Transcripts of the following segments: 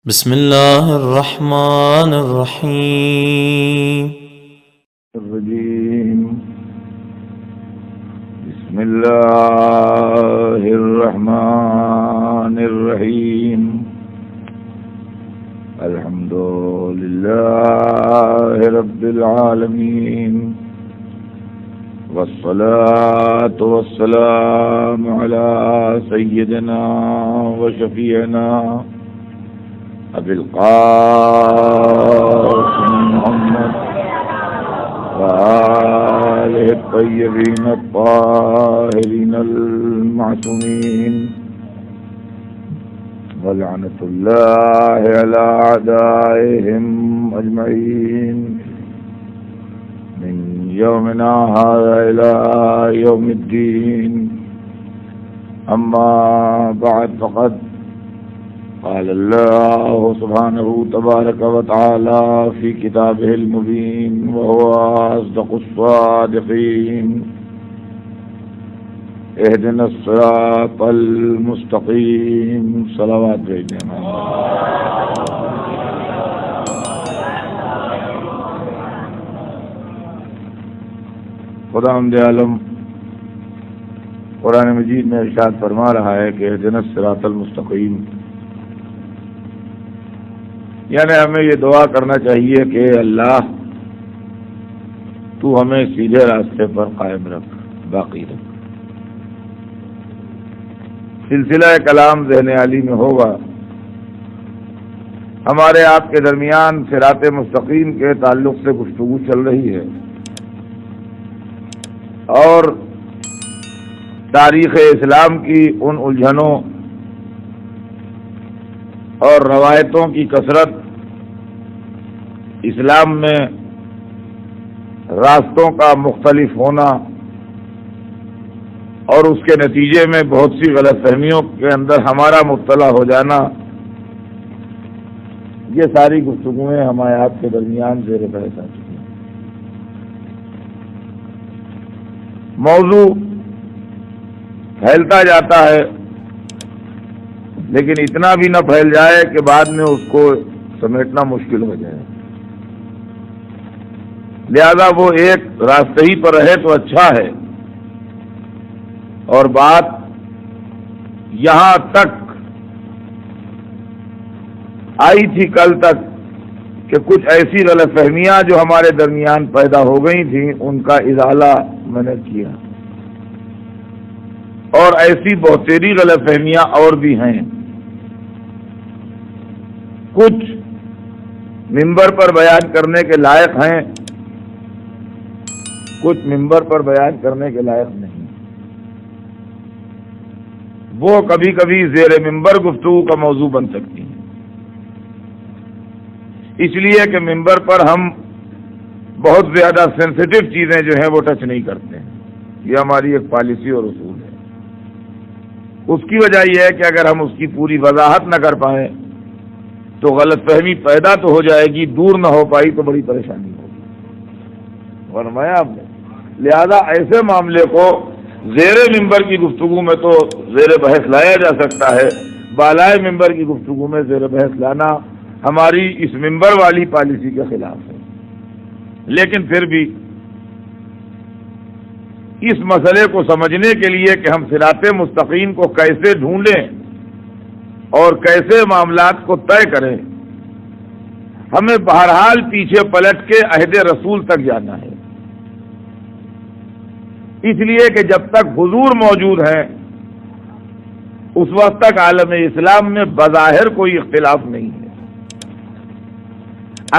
بسم اللہ الرحمن الرحیم الرجیم بسم اللہ الرحمن الرحیم الحمد للہ رب العالمین والصلاة والسلام علی سیدنا وشفیعنا ابی القاسم محمد وآلہ الطیبین الطاہرین المعصومین ولعنۃ اللہ علی اعدائہم اجمعین من یومنا ھذا الی یوم الدین اما بعد فقد قال الله سبحانه تبارك وتعالى في كتابه المبين وهو أصدق الصادقين اهدنا الصراط المستقيم صلوات بيننا خداوند عالم قرآن مجید میں ارشاد فرما رہا ہے کہ اهدنا الصراط المستقيم، یعنی ہمیں یہ دعا کرنا چاہیے کہ اللہ تو ہمیں سیدھے راستے پر قائم رکھ، باقی رکھ۔ سلسلہ کلام ذہن علی میں ہوگا، ہمارے آپ کے درمیان صراط مستقیم کے تعلق سے گفتگو چل رہی ہے اور تاریخ اسلام کی ان الجھنوں اور روایتوں کی کثرت، اسلام میں راستوں کا مختلف ہونا اور اس کے نتیجے میں بہت سی غلط فہمیوں کے اندر ہمارا مبتلا ہو جانا، یہ ساری گفتگویں ہمارے آپ کے درمیان زیر بحث آ چکی ہیں۔ موضوع پھیلتا جاتا ہے لیکن اتنا بھی نہ پھیل جائے کہ بعد میں اس کو سمیٹنا مشکل ہو جائے، لہذا وہ ایک راستے ہی پر رہے تو اچھا ہے۔ اور بات یہاں تک آئی تھی کل تک کہ کچھ ایسی غلط فہمیاں جو ہمارے درمیان پیدا ہو گئی تھیں ان کا ازالہ میں نے کیا، اور ایسی بہتری غلط فہمیاں اور بھی ہیں۔ کچھ منبر پر بیان کرنے کے لائق ہیں، کچھ منبر پر بیان کرنے کے لائق نہیں۔ وہ کبھی کبھی زیر منبر گفتگو کا موضوع بن سکتی ہیں، اس لیے کہ منبر پر ہم بہت زیادہ سینسیٹیو چیزیں جو ہیں وہ ٹچ نہیں کرتے ہیں، یہ ہماری ایک پالیسی اور اصول ہے۔ اس کی وجہ یہ ہے کہ اگر ہم اس کی پوری وضاحت نہ کر پائیں تو غلط فہمی پیدا تو ہو جائے گی، دور نہ ہو پائی تو بڑی پریشانی ہوگی۔ فرمایا آپ نے، لہذا ایسے معاملے کو زیر ممبر کی گفتگو میں تو زیر بحث لایا جا سکتا ہے، بالائے ممبر کی گفتگو میں زیر بحث لانا ہماری اس ممبر والی پالیسی کے خلاف ہے۔ لیکن پھر بھی اس مسئلے کو سمجھنے کے لیے کہ ہم صراط مستقیم کو کیسے ڈھونڈیں اور کیسے معاملات کو طے کریں، ہمیں بہرحال پیچھے پلٹ کے عہد رسول تک جانا ہے، اس لیے کہ جب تک حضور موجود ہیں اس وقت تک عالم اسلام میں بظاہر کوئی اختلاف نہیں ہے۔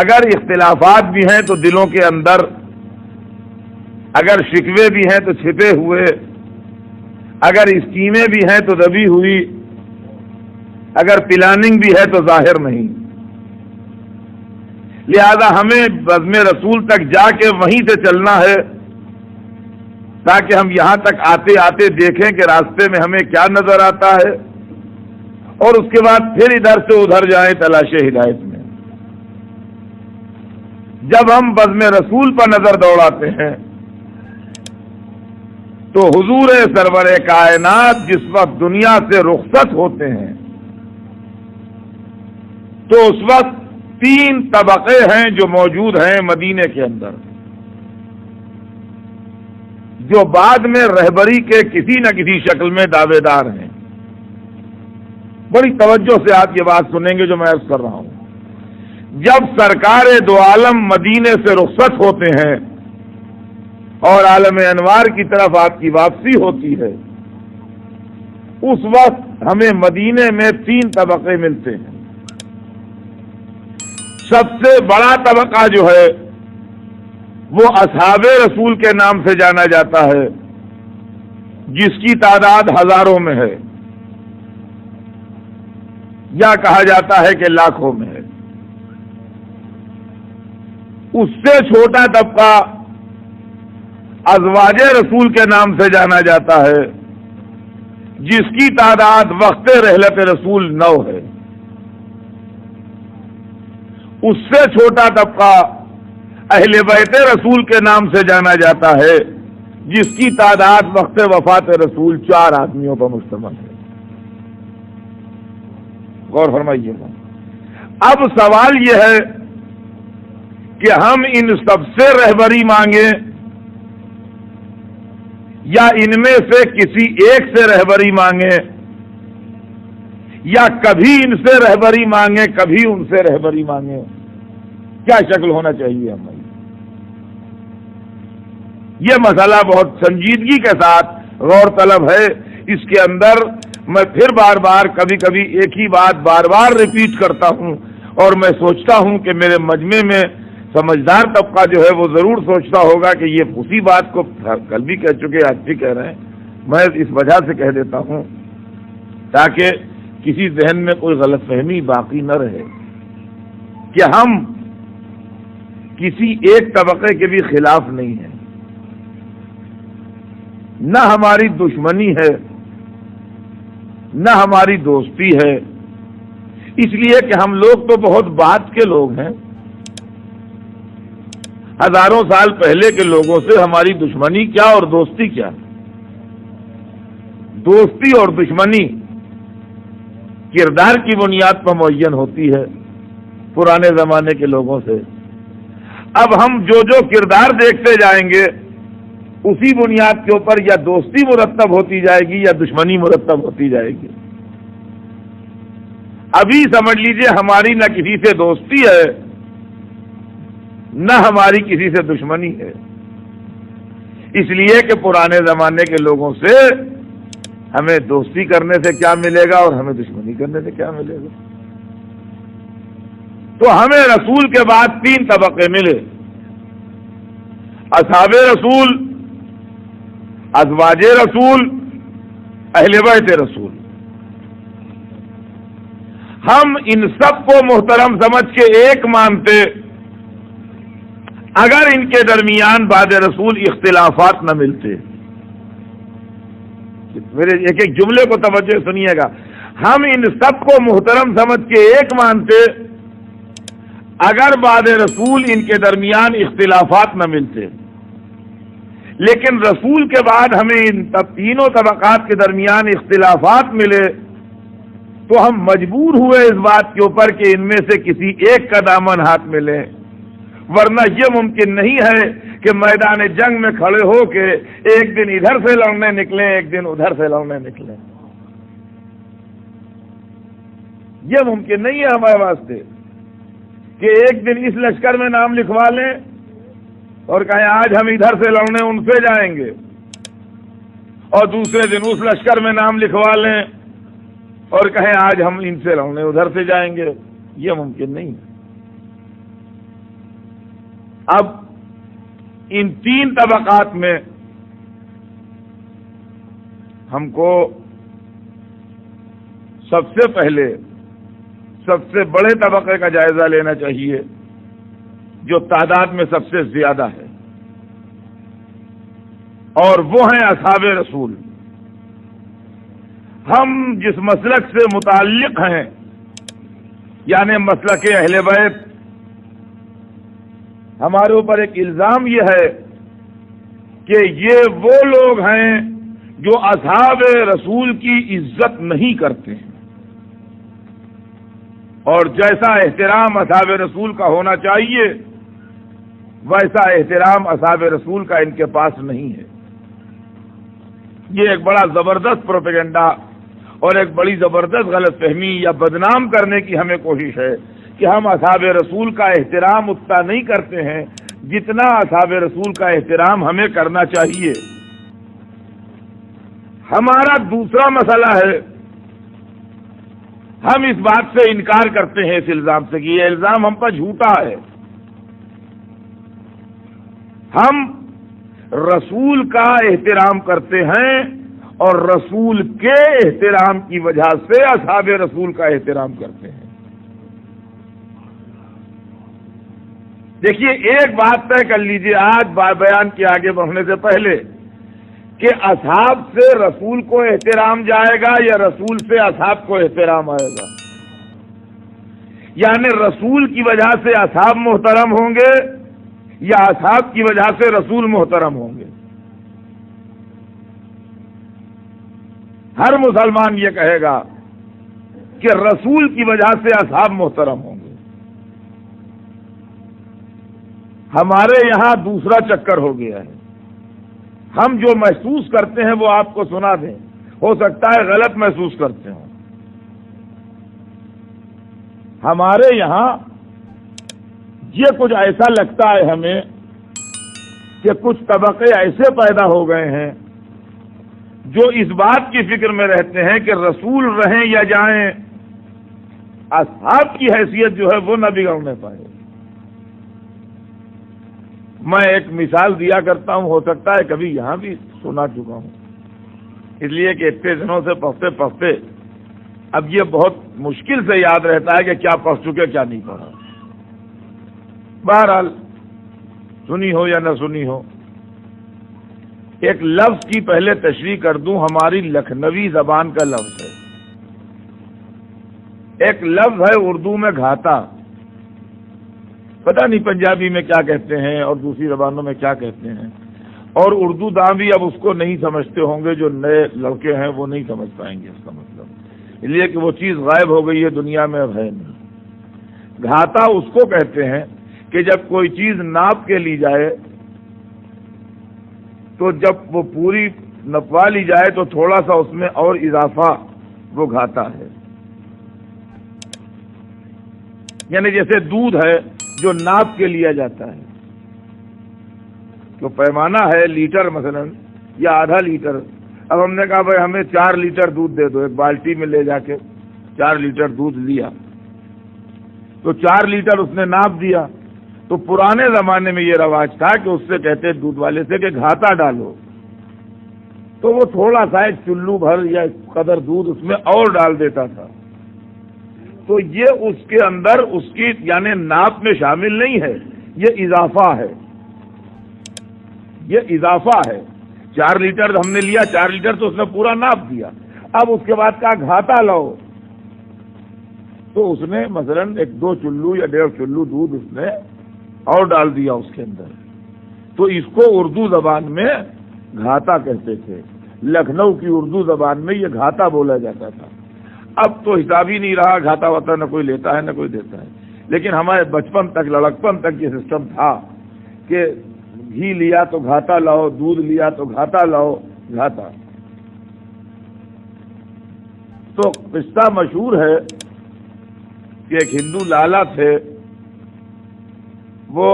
اگر اختلافات بھی ہیں تو دلوں کے اندر، اگر شکوے بھی ہیں تو چھپے ہوئے، اگر اسکیمیں بھی ہیں تو دبی ہوئی، اگر پلاننگ بھی ہے تو ظاہر نہیں۔ لہذا ہمیں بزم رسول تک جا کے وہیں سے چلنا ہے تاکہ ہم یہاں تک آتے آتے دیکھیں کہ راستے میں ہمیں کیا نظر آتا ہے، اور اس کے بعد پھر ادھر سے ادھر جائیں تلاش ہدایت میں۔ جب ہم بزم رسول پر نظر دوڑاتے ہیں تو حضور سرور کائنات جس وقت دنیا سے رخصت ہوتے ہیں تو اس وقت 3 طبقے ہیں جو موجود ہیں مدینے کے اندر، جو بعد میں رہبری کے کسی نہ کسی شکل میں دعوے دار ہیں۔ بڑی توجہ سے آپ یہ بات سنیں گے جو میں عرض کر رہا ہوں۔ جب سرکار دو عالم مدینے سے رخصت ہوتے ہیں اور عالم انوار کی طرف آپ کی واپسی ہوتی ہے، اس وقت ہمیں مدینے میں 3 طبقے ملتے ہیں۔ سب سے بڑا طبقہ جو ہے وہ اصحاب رسول کے نام سے جانا جاتا ہے، جس کی تعداد ہزاروں میں ہے، یا کہا جاتا ہے کہ لاکھوں میں ہے۔ اس سے چھوٹا طبقہ ازواج رسول کے نام سے جانا جاتا ہے، جس کی تعداد وقت رحلت رسول 9 ہے۔ اس سے چھوٹا طبقہ اہل بیت رسول کے نام سے جانا جاتا ہے، جس کی تعداد وقت وفات رسول 4 آدمیوں پر مشتمل ہے۔ غور فرمائیے گا۔ اب سوال یہ ہے کہ ہم ان سب سے رہبری مانگیں یا ان میں سے کسی ایک سے رہبری مانگیں، یا کبھی ان سے رہبری مانگیں کبھی ان سے رہبری مانگیں، کیا شکل ہونا چاہیے ہماری؟ یہ مسئلہ بہت سنجیدگی کے ساتھ غور طلب ہے۔ اس کے اندر میں پھر بار بار کبھی کبھی ایک ہی بات بار بار ریپیٹ کرتا ہوں، اور میں سوچتا ہوں کہ میرے مجمع میں سمجھدار طبقہ جو ہے وہ ضرور سوچتا ہوگا کہ یہ اسی بات کو کل بھی کہہ چکے، آج بھی کہہ رہے ہیں۔ میں اس وجہ سے کہہ دیتا ہوں تاکہ کسی ذہن میں کوئی غلط فہمی باقی نہ رہے کہ ہم کسی ایک طبقے کے بھی خلاف نہیں ہیں، نہ ہماری دشمنی ہے نہ ہماری دوستی ہے، اس لیے کہ ہم لوگ تو بہت بعد کے لوگ ہیں۔ ہزاروں سال پہلے کے لوگوں سے ہماری دشمنی کیا اور دوستی کیا؟ دوستی اور دشمنی کردار کی بنیاد پر معین ہوتی ہے پرانے زمانے کے لوگوں سے۔ اب ہم جو کردار دیکھتے جائیں گے اسی بنیاد کے اوپر یا دوستی مرتب ہوتی جائے گی یا دشمنی مرتب ہوتی جائے گی۔ ابھی سمجھ لیجئے ہماری نہ کسی سے دوستی ہے نہ ہماری کسی سے دشمنی ہے، اس لیے کہ پرانے زمانے کے لوگوں سے ہمیں دوستی کرنے سے کیا ملے گا اور ہمیں دشمنی کرنے سے کیا ملے گا؟ تو ہمیں رسول کے بعد 3 طبقے ملے: اصحاب رسول، ازواج رسول، اہل بیت رسول۔ ہم ان سب کو محترم سمجھ کے ایک مانتے اگر ان کے درمیان بعد رسول اختلافات نہ ملتے۔ میرے ایک ایک جملے کو توجہ سنیے گا۔ ہم ان سب کو محترم سمجھ کے ایک مانتے اگر بعد رسول ان کے درمیان اختلافات نہ ملتے، لیکن رسول کے بعد ہمیں ان تینوں طبقات کے درمیان اختلافات ملے تو ہم مجبور ہوئے اس بات کے اوپر کہ ان میں سے کسی ایک کا دامن ہاتھ میں لیں، ورنہ یہ ممکن نہیں ہے کہ میدان جنگ میں کھڑے ہو کے ایک دن ادھر سے لڑنے نکلیں ایک دن ادھر سے لڑنے نکلیں۔ یہ ممکن نہیں ہے ہمارے واسطے کہ ایک دن اس لشکر میں نام لکھوا لیں اور کہیں آج ہم ادھر سے لڑنے ان سے جائیں گے، اور دوسرے دن اس لشکر میں نام لکھوا لیں اور کہیں آج ہم ان سے لڑنے ادھر سے جائیں گے۔ یہ ممکن نہیں ہے۔ اب ان 3 طبقات میں ہم کو سب سے پہلے سب سے بڑے طبقے کا جائزہ لینا چاہیے جو تعداد میں سب سے زیادہ ہے، اور وہ ہیں اصحاب رسول۔ ہم جس مسلک سے متعلق ہیں یعنی مسلک اہل بیت، ہمارے اوپر ایک الزام یہ ہے کہ یہ وہ لوگ ہیں جو اصحاب رسول کی عزت نہیں کرتے ہیں۔ اور جیسا احترام اصحاب رسول کا ہونا چاہیے ویسا احترام اصحاب رسول کا ان کے پاس نہیں ہے۔ یہ ایک بڑا زبردست پروپیگنڈا اور ایک بڑی زبردست غلط فہمی یا بدنام کرنے کی ہمیں کوشش ہے کہ ہم اصحاب رسول کا احترام اتنا نہیں کرتے ہیں جتنا اصحاب رسول کا احترام ہمیں کرنا چاہیے۔ ہمارا دوسرا مسئلہ ہے، ہم اس بات سے انکار کرتے ہیں اس الزام سے کہ یہ الزام ہم پر جھوٹا ہے۔ ہم رسول کا احترام کرتے ہیں اور رسول کے احترام کی وجہ سے اصحاب رسول کا احترام کرتے ہیں۔ دیکھیے ایک بات طے کر لیجیے آج بیان کے آگے بڑھنے سے پہلے کہ اصحاب سے رسول کو احترام جائے گا یا رسول سے اصحاب کو احترام آئے گا؟ یعنی رسول کی وجہ سے اصحاب محترم ہوں گے یا اصحاب کی وجہ سے رسول محترم ہوں گے؟ ہر مسلمان یہ کہے گا کہ رسول کی وجہ سے اصحاب محترم ہوں گے۔ ہمارے یہاں دوسرا چکر ہو گیا ہے، ہم جو محسوس کرتے ہیں وہ آپ کو سنا دیں، ہو سکتا ہے غلط محسوس کرتے ہوں۔ ہمارے یہاں یہ کچھ ایسا لگتا ہے ہمیں کہ کچھ طبقے ایسے پیدا ہو گئے ہیں جو اس بات کی فکر میں رہتے ہیں کہ رسول رہیں یا جائیں اصحاب کی حیثیت جو ہے وہ نہ بگڑنے پائے۔ میں ایک مثال دیا کرتا ہوں، ہو سکتا ہے کبھی یہاں بھی سنا چکا ہوں، اس لیے کہ اتنے دنوں سے پڑھتے پڑھتے اب یہ بہت مشکل سے یاد رہتا ہے کہ کیا پڑھ چکے کیا نہیں پڑھا۔ بہرحال سنی ہو یا نہ سنی ہو، ایک لفظ کی پہلے تشریح کر دوں، ہماری لکھنوی زبان کا لفظ ہے، ایک لفظ ہے اردو میں گھاتا، پتہ نہیں پنجابی میں کیا کہتے ہیں اور دوسری زبانوں میں کیا کہتے ہیں، اور اردو داں بھی اب اس کو نہیں سمجھتے ہوں گے، جو نئے لڑکے ہیں وہ نہیں سمجھ پائیں گے اس کا مطلب، اس لیے کہ وہ چیز غائب ہو گئی ہے دنیا میں، اب ہے نہیں۔ گھاتا اس کو کہتے ہیں کہ جب کوئی چیز ناپ کے لی جائے تو جب وہ پوری نپوا لی جائے تو تھوڑا سا اس میں اور اضافہ وہ گھاتا ہے۔ یعنی جیسے دودھ ہے جو ناپ کے لیا جاتا ہے، تو پیمانہ ہے لیٹر مثلا یا آدھا لیٹر، اب ہم نے کہا بھائی ہمیں 4 لیٹر دودھ دے دو، ایک بالٹی میں لے جا کے 4 لیٹر دودھ لیا تو 4 لیٹر اس نے ناپ دیا، تو پرانے زمانے میں یہ رواج تھا کہ اس سے کہتے دودھ والے سے کہ گھاتا ڈالو، تو وہ تھوڑا سا ایک چلو بھر یا قدر دودھ اس میں اور ڈال دیتا تھا، تو یہ اس کے اندر اس کی یعنی ناپ میں شامل نہیں ہے، یہ اضافہ ہے، یہ اضافہ ہے۔ 4 لیٹر ہم نے لیا، 4 لیٹر تو اس نے پورا ناپ دیا، اب اس کے بعد کہا گھاتا لاؤ، تو اس نے مثلا 1-2 چلو یا 1.5 چلو دودھ اس نے اور ڈال دیا اس کے اندر، تو اس کو اردو زبان میں گھاتا کہتے تھے، لکھنؤ کی اردو زبان میں یہ گھاتا بولا جاتا تھا۔ اب تو حساب ہی نہیں رہا، گھاتا واتا نہ کوئی لیتا ہے نہ کوئی دیتا ہے، لیکن ہمارے بچپن تک لڑکپن تک یہ سسٹم تھا کہ گھی لیا تو گھاتا لاؤ، دودھ لیا تو گھاتا لاؤ، گھاتا۔ تو قصہ مشہور ہے کہ ایک ہندو لالا تھے، وہ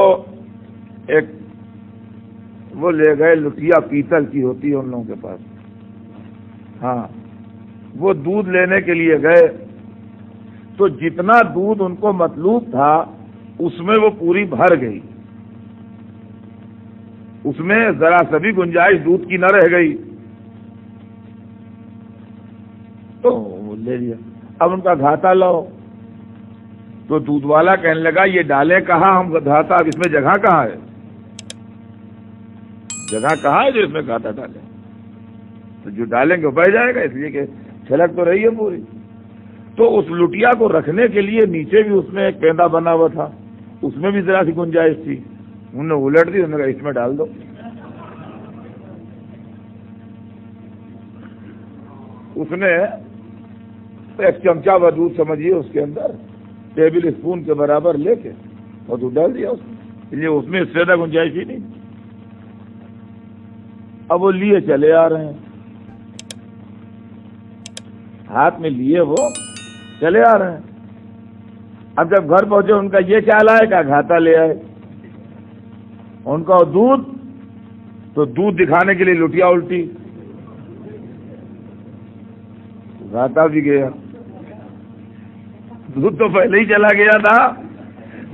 لے گئے لٹیا پیتل کی ہوتی ہے ان لوگوں کے پاس، ہاں وہ دودھ لینے کے لیے گئے، تو جتنا دودھ ان کو مطلوب تھا اس میں وہ پوری بھر گئی، اس میں ذرا سا بھی گنجائش دودھ کی نہ رہ گئی، تو وہ لے لیا۔ اب ان کا گھاتا لاؤ، تو دودھ والا کہنے لگا یہ ڈالیں کہاں ہم گھاتا، اب اس میں جگہ کہاں ہے، جگہ کہاں ہے جو اس میں گھاتا ڈالیں، تو جو ڈالیں گے وہ بہ جائے گا، اس لیے کہ چھلک تو رہی ہے پوری۔ تو اس لٹیا کو رکھنے کے لیے نیچے بھی اس میں ایک پیندا بنا ہوا تھا، اس میں بھی ذرا سی گنجائش تھی، انہوں نے الٹ دی، انہوں نے کہا اس میں ڈال دو۔ اس نے ایک چمچہ دودھ سمجھیے اس کے اندر ٹیبل اسپون کے برابر لے کے اور دودھ ڈال دیا اس میں، اس میں اس سے زیادہ گنجائش ہی نہیں۔ اب وہ لیے چلے آ رہے ہیں، ہاتھ میں لیے وہ چلے آ رہے ہیں۔ اب جب گھر پہنچے ان کا یہ خیال آئے کہ گھاٹا لے آئے، ان کا دودھ تو دودھ دکھانے کے لیے لٹیا الٹی، گھاٹا بھی گیا۔ دودھ تو پہلے ہی چلا گیا تھا،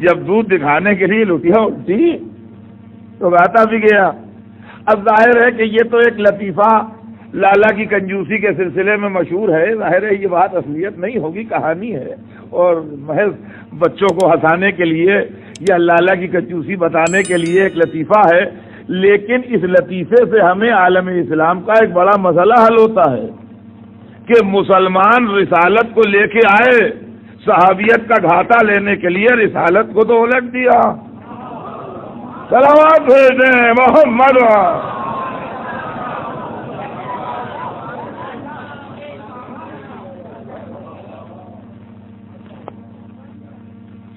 جب دودھ دکھانے کے لیے لٹیا الٹی تو گھاٹا بھی گیا۔ اب ظاہر ہے کہ یہ تو ایک لطیفہ لالا کی کنجوسی کے سلسلے میں مشہور ہے، ظاہر ہے یہ بات اصلیت نہیں ہوگی، کہانی ہے اور محض بچوں کو ہنسانے کے لیے یا لالا کی کنجوسی بتانے کے لیے ایک لطیفہ ہے، لیکن اس لطیفے سے ہمیں عالم اسلام کا ایک بڑا مسئلہ حل ہوتا ہے کہ مسلمان رسالت کو لے کے آئے، صحابیت کا گھاٹا لینے کے لیے رسالت کو تو الٹ دیا۔ صلوات بھیجیں محمد۔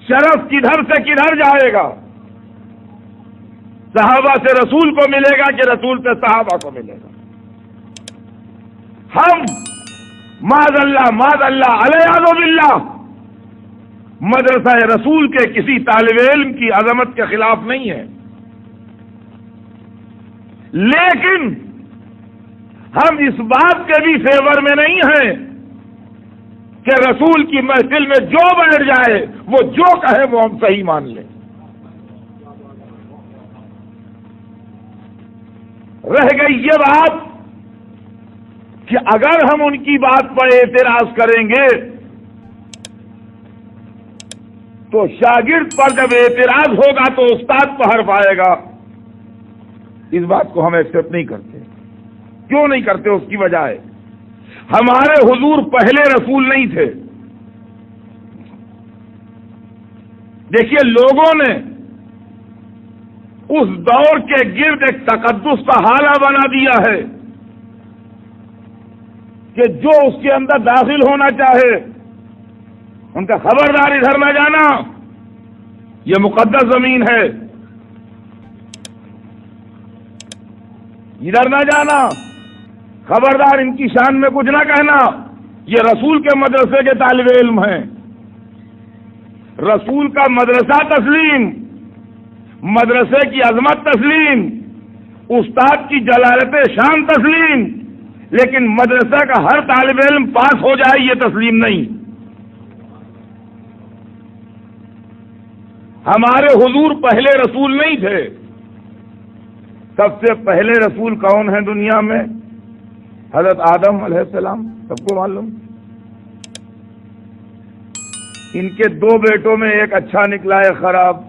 شرف کدھر سے کدھر جائے گا؟ صحابہ سے رسول کو ملے گا کہ رسول سے صحابہ کو ملے گا؟ ہم معاذ اللہ علیہ باللہ مدرسہ رسول کے کسی طالب علم کی عظمت کے خلاف نہیں ہے، لیکن ہم اس بات کے بھی فیور میں نہیں ہیں کہ رسول کی محفل میں جو بیٹھ جائے وہ جو کہے وہ ہم صحیح مان لیں۔ رہ گئی یہ بات کہ اگر ہم ان کی بات پر اعتراض کریں گے تو شاگرد پر جب اعتراض ہوگا تو استاد پر حرف آئے گا۔ اس بات کو ہم ایکسپٹ نہیں کرتے۔ کیوں نہیں کرتے؟ اس کی وجہ ہے ہمارے حضور پہلے رسول نہیں تھے۔ دیکھیے لوگوں نے اس دور کے گرد ایک تقدس کا حالہ بنا دیا ہے کہ جو اس کے اندر داخل ہونا چاہے ان کا خبردار ادھر نہ جانا، یہ مقدس زمین ہے، ادھر نہ جانا، خبردار ان کی شان میں کچھ نہ کہنا، یہ رسول کے مدرسے کے طالب علم ہیں۔ رسول کا مدرسہ تسلیم، مدرسے کی عظمت تسلیم، استاد کی جلالت شان تسلیم، لیکن مدرسہ کا ہر طالب علم پاس ہو جائے یہ تسلیم نہیں۔ ہمارے حضور پہلے رسول نہیں تھے۔ سب سے پہلے رسول کون ہیں دنیا میں؟ حضرت آدم علیہ السلام، سب کو معلوم۔ ان کے دو بیٹوں میں ایک اچھا نکلا ایک خراب۔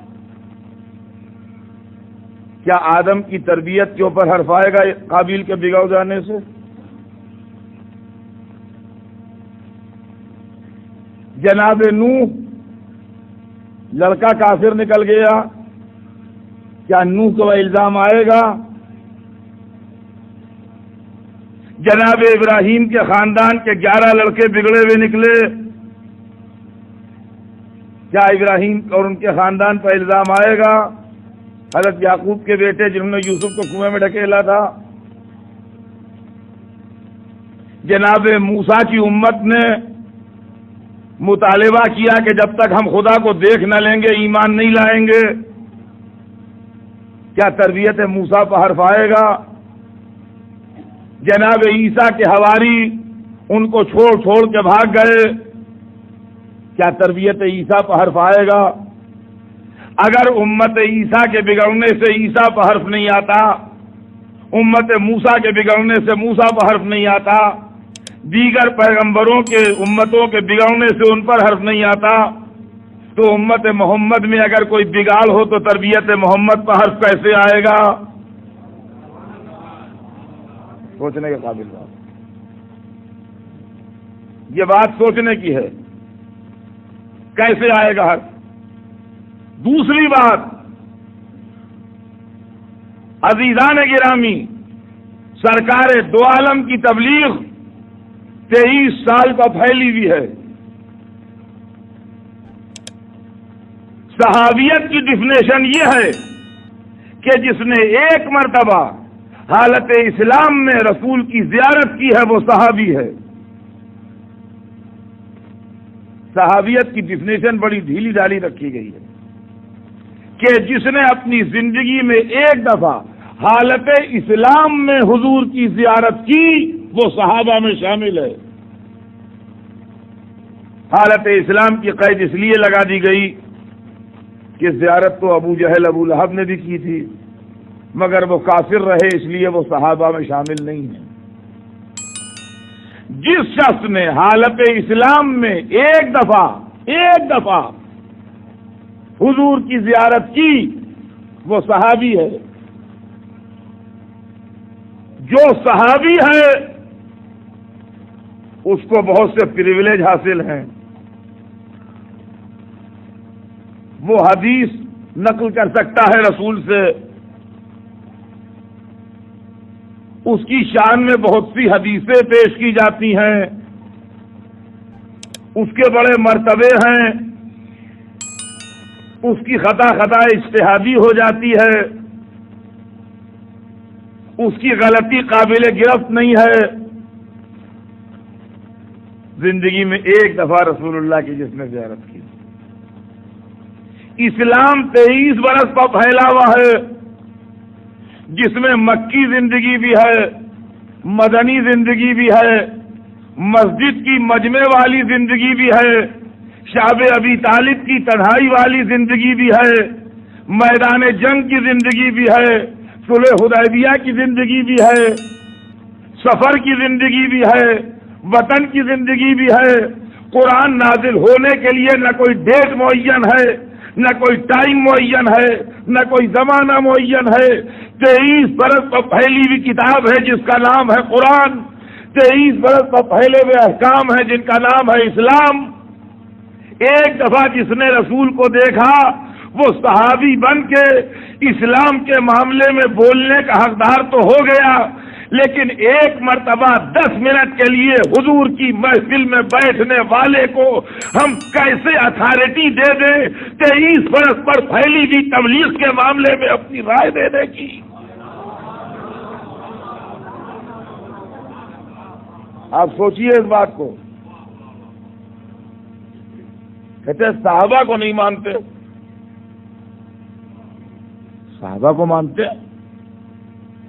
کیا آدم کی تربیت کے اوپر حرف آئے گا قابیل کے بگاڑ جانے سے؟ جناب نوح، لڑکا کافر نکل گیا، کیا نوح کو الزام آئے گا؟ جناب ابراہیم کے خاندان کے 11 لڑکے بگڑے ہوئے نکلے، کیا ابراہیم اور ان کے خاندان پر الزام آئے گا؟ حضرت یعقوب کے بیٹے جنہوں نے یوسف کو کنویں میں ڈھکیلا تھا، جناب موسیٰ کی امت نے مطالبہ کیا کہ جب تک ہم خدا کو دیکھ نہ لیں گے ایمان نہیں لائیں گے، کیا تربیت موسیٰ پر حرف آئے گا؟ جناب عیسیٰ کے حواری ان کو چھوڑ کے بھاگ گئے، کیا تربیت عیسیٰ پر حرف آئے گا؟ اگر امت عیسیٰ کے بگڑنے سے عیسیٰ پر حرف نہیں آتا، امت موسیٰ کے بگڑنے سے موسیٰ پر حرف نہیں آتا، دیگر پیغمبروں کے امتوں کے بگڑنے سے ان پر حرف نہیں آتا، تو امت محمد میں اگر کوئی بگاڑ ہو تو تربیت محمد پر حرف کیسے آئے گا؟ سوچنے کے قابل بات، یہ بات سوچنے کی ہے، کیسے آئے گا حرف؟ دوسری بات، عزیزان گرامی، سرکار دو عالم کی تبلیغ 23 سال کا پھیلی ہوئی ہے۔ صحابیت کی ڈیفینیشن یہ ہے کہ جس نے ایک مرتبہ حالت اسلام میں رسول کی زیارت کی ہے وہ صحابی ہے۔ صحابیت کی ڈیفینیشن بڑی ڈھیلی ڈالی رکھی گئی ہے کہ جس نے اپنی زندگی میں ایک دفعہ حالت اسلام میں حضور کی زیارت کی وہ صحابہ میں شامل ہے۔ حالت اسلام کی قید اس لیے لگا دی گئی کہ زیارت تو ابو جہل ابو لہب نے بھی کی تھی، مگر وہ کافر رہے، اس لیے وہ صحابہ میں شامل نہیں ہیں۔ جس شخص نے حالت اسلام میں ایک دفعہ حضور کی زیارت کی وہ صحابی ہے۔ جو صحابی ہے اس کو بہت سے پریویلیج حاصل ہیں۔ وہ حدیث نقل کر سکتا ہے رسول سے، اس کی شان میں بہت سی حدیثیں پیش کی جاتی ہیں، اس کے بڑے مرتبے ہیں، اس کی خطا اجتہادی ہو جاتی ہے، اس کی غلطی قابل گرفت نہیں ہے۔ زندگی میں ایک دفعہ رسول اللہ کی جس نے زیارت کی۔ اسلام 23 برس پر پھیلا ہوا ہے، جس میں مکی زندگی بھی ہے، مدنی زندگی بھی ہے، مسجد کی مجمع والی زندگی بھی ہے، شعب ابی طالب کی تنہائی والی زندگی بھی ہے، میدان جنگ کی زندگی بھی ہے، صلح حدیبیہ کی زندگی بھی ہے، سفر کی زندگی بھی ہے، وطن کی زندگی بھی ہے۔ قرآن نازل ہونے کے لیے نہ کوئی ڈیٹ معین ہے، نہ کوئی ٹائم معین ہے، نہ کوئی زمانہ معین ہے۔ 23 برس پر پھیلی ہوئی کتاب ہے جس کا نام ہے قرآن، 23 برس پر پھیلے ہوئے احکام ہیں جن کا نام ہے اسلام۔ ایک دفعہ جس نے رسول کو دیکھا وہ صحابی بن کے اسلام کے معاملے میں بولنے کا حقدار تو ہو گیا، لیکن ایک مرتبہ 10 منٹ کے لیے حضور کی محفل میں بیٹھنے والے کو ہم کیسے اتھارٹی دے دیں 23 برس پر پھیلی ہوئی تبلیغ کے معاملے میں اپنی رائے دینے کی؟ آپ سوچئے اس بات کو۔ کہتے ہیں صحابہ کو نہیں مانتے، صحابہ کو مانتے،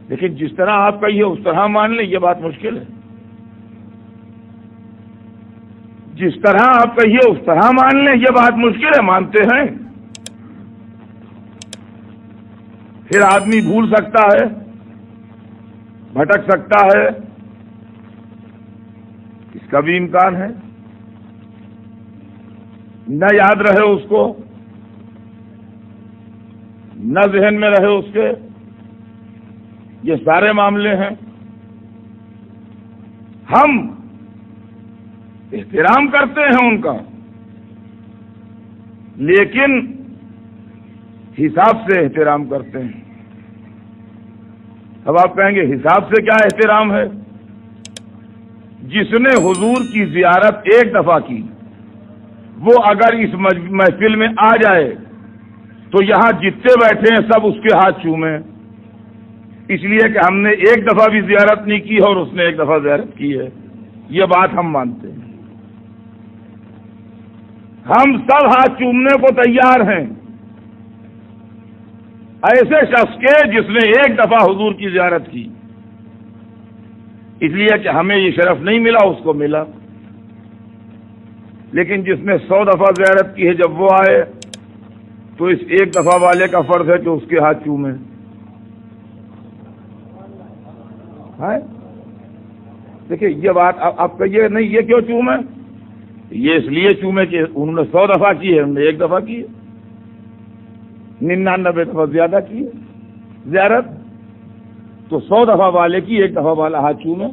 لیکن جس طرح آپ کہیے اس طرح مان لیں، یہ بات مشکل ہے۔ جس طرح آپ کہیے اس طرح مان لیں، یہ بات مشکل ہے۔ مانتے ہیں، پھر آدمی بھول سکتا ہے، بھٹک سکتا ہے، اس کا بھی امکان ہے، نہ یاد رہے اس کو، نہ ذہن میں رہے اس کے، یہ سارے معاملے ہیں۔ ہم احترام کرتے ہیں ان کا، لیکن حساب سے احترام کرتے ہیں۔ اب آپ کہیں گے حساب سے کیا احترام ہے؟ جس نے حضور کی زیارت ایک دفعہ کی وہ اگر اس محفل میں آ جائے تو یہاں جتنے بیٹھے ہیں سب اس کے ہاتھ چومیں، اس لیے کہ ہم نے ایک دفعہ بھی زیارت نہیں کی اور اس نے ایک دفعہ زیارت کی ہے۔ یہ بات ہم مانتے ہیں، ہم سب ہاتھ چومنے کو تیار ہیں ایسے شخص کے جس نے ایک دفعہ حضور کی زیارت کی، اس لیے کہ ہمیں یہ شرف نہیں ملا، اس کو ملا۔ لیکن جس نے 100 دفعہ زیارت کی ہے جب وہ آئے تو اس ایک دفعہ والے کا فرض ہے کہ اس کے ہاتھ چومیں۔ دیکھیں یہ بات آپ کہیے نہیں یہ کیوں چومیں؟ یہ اس لیے چومیں کہ انہوں نے 100 دفعہ کی ہے، ہم نے ایک دفعہ کی ہے، 99 دفعہ زیادہ کی ہے زیارت، تو 100 دفعہ والے کی ایک دفعہ والا ہاتھ چومیں۔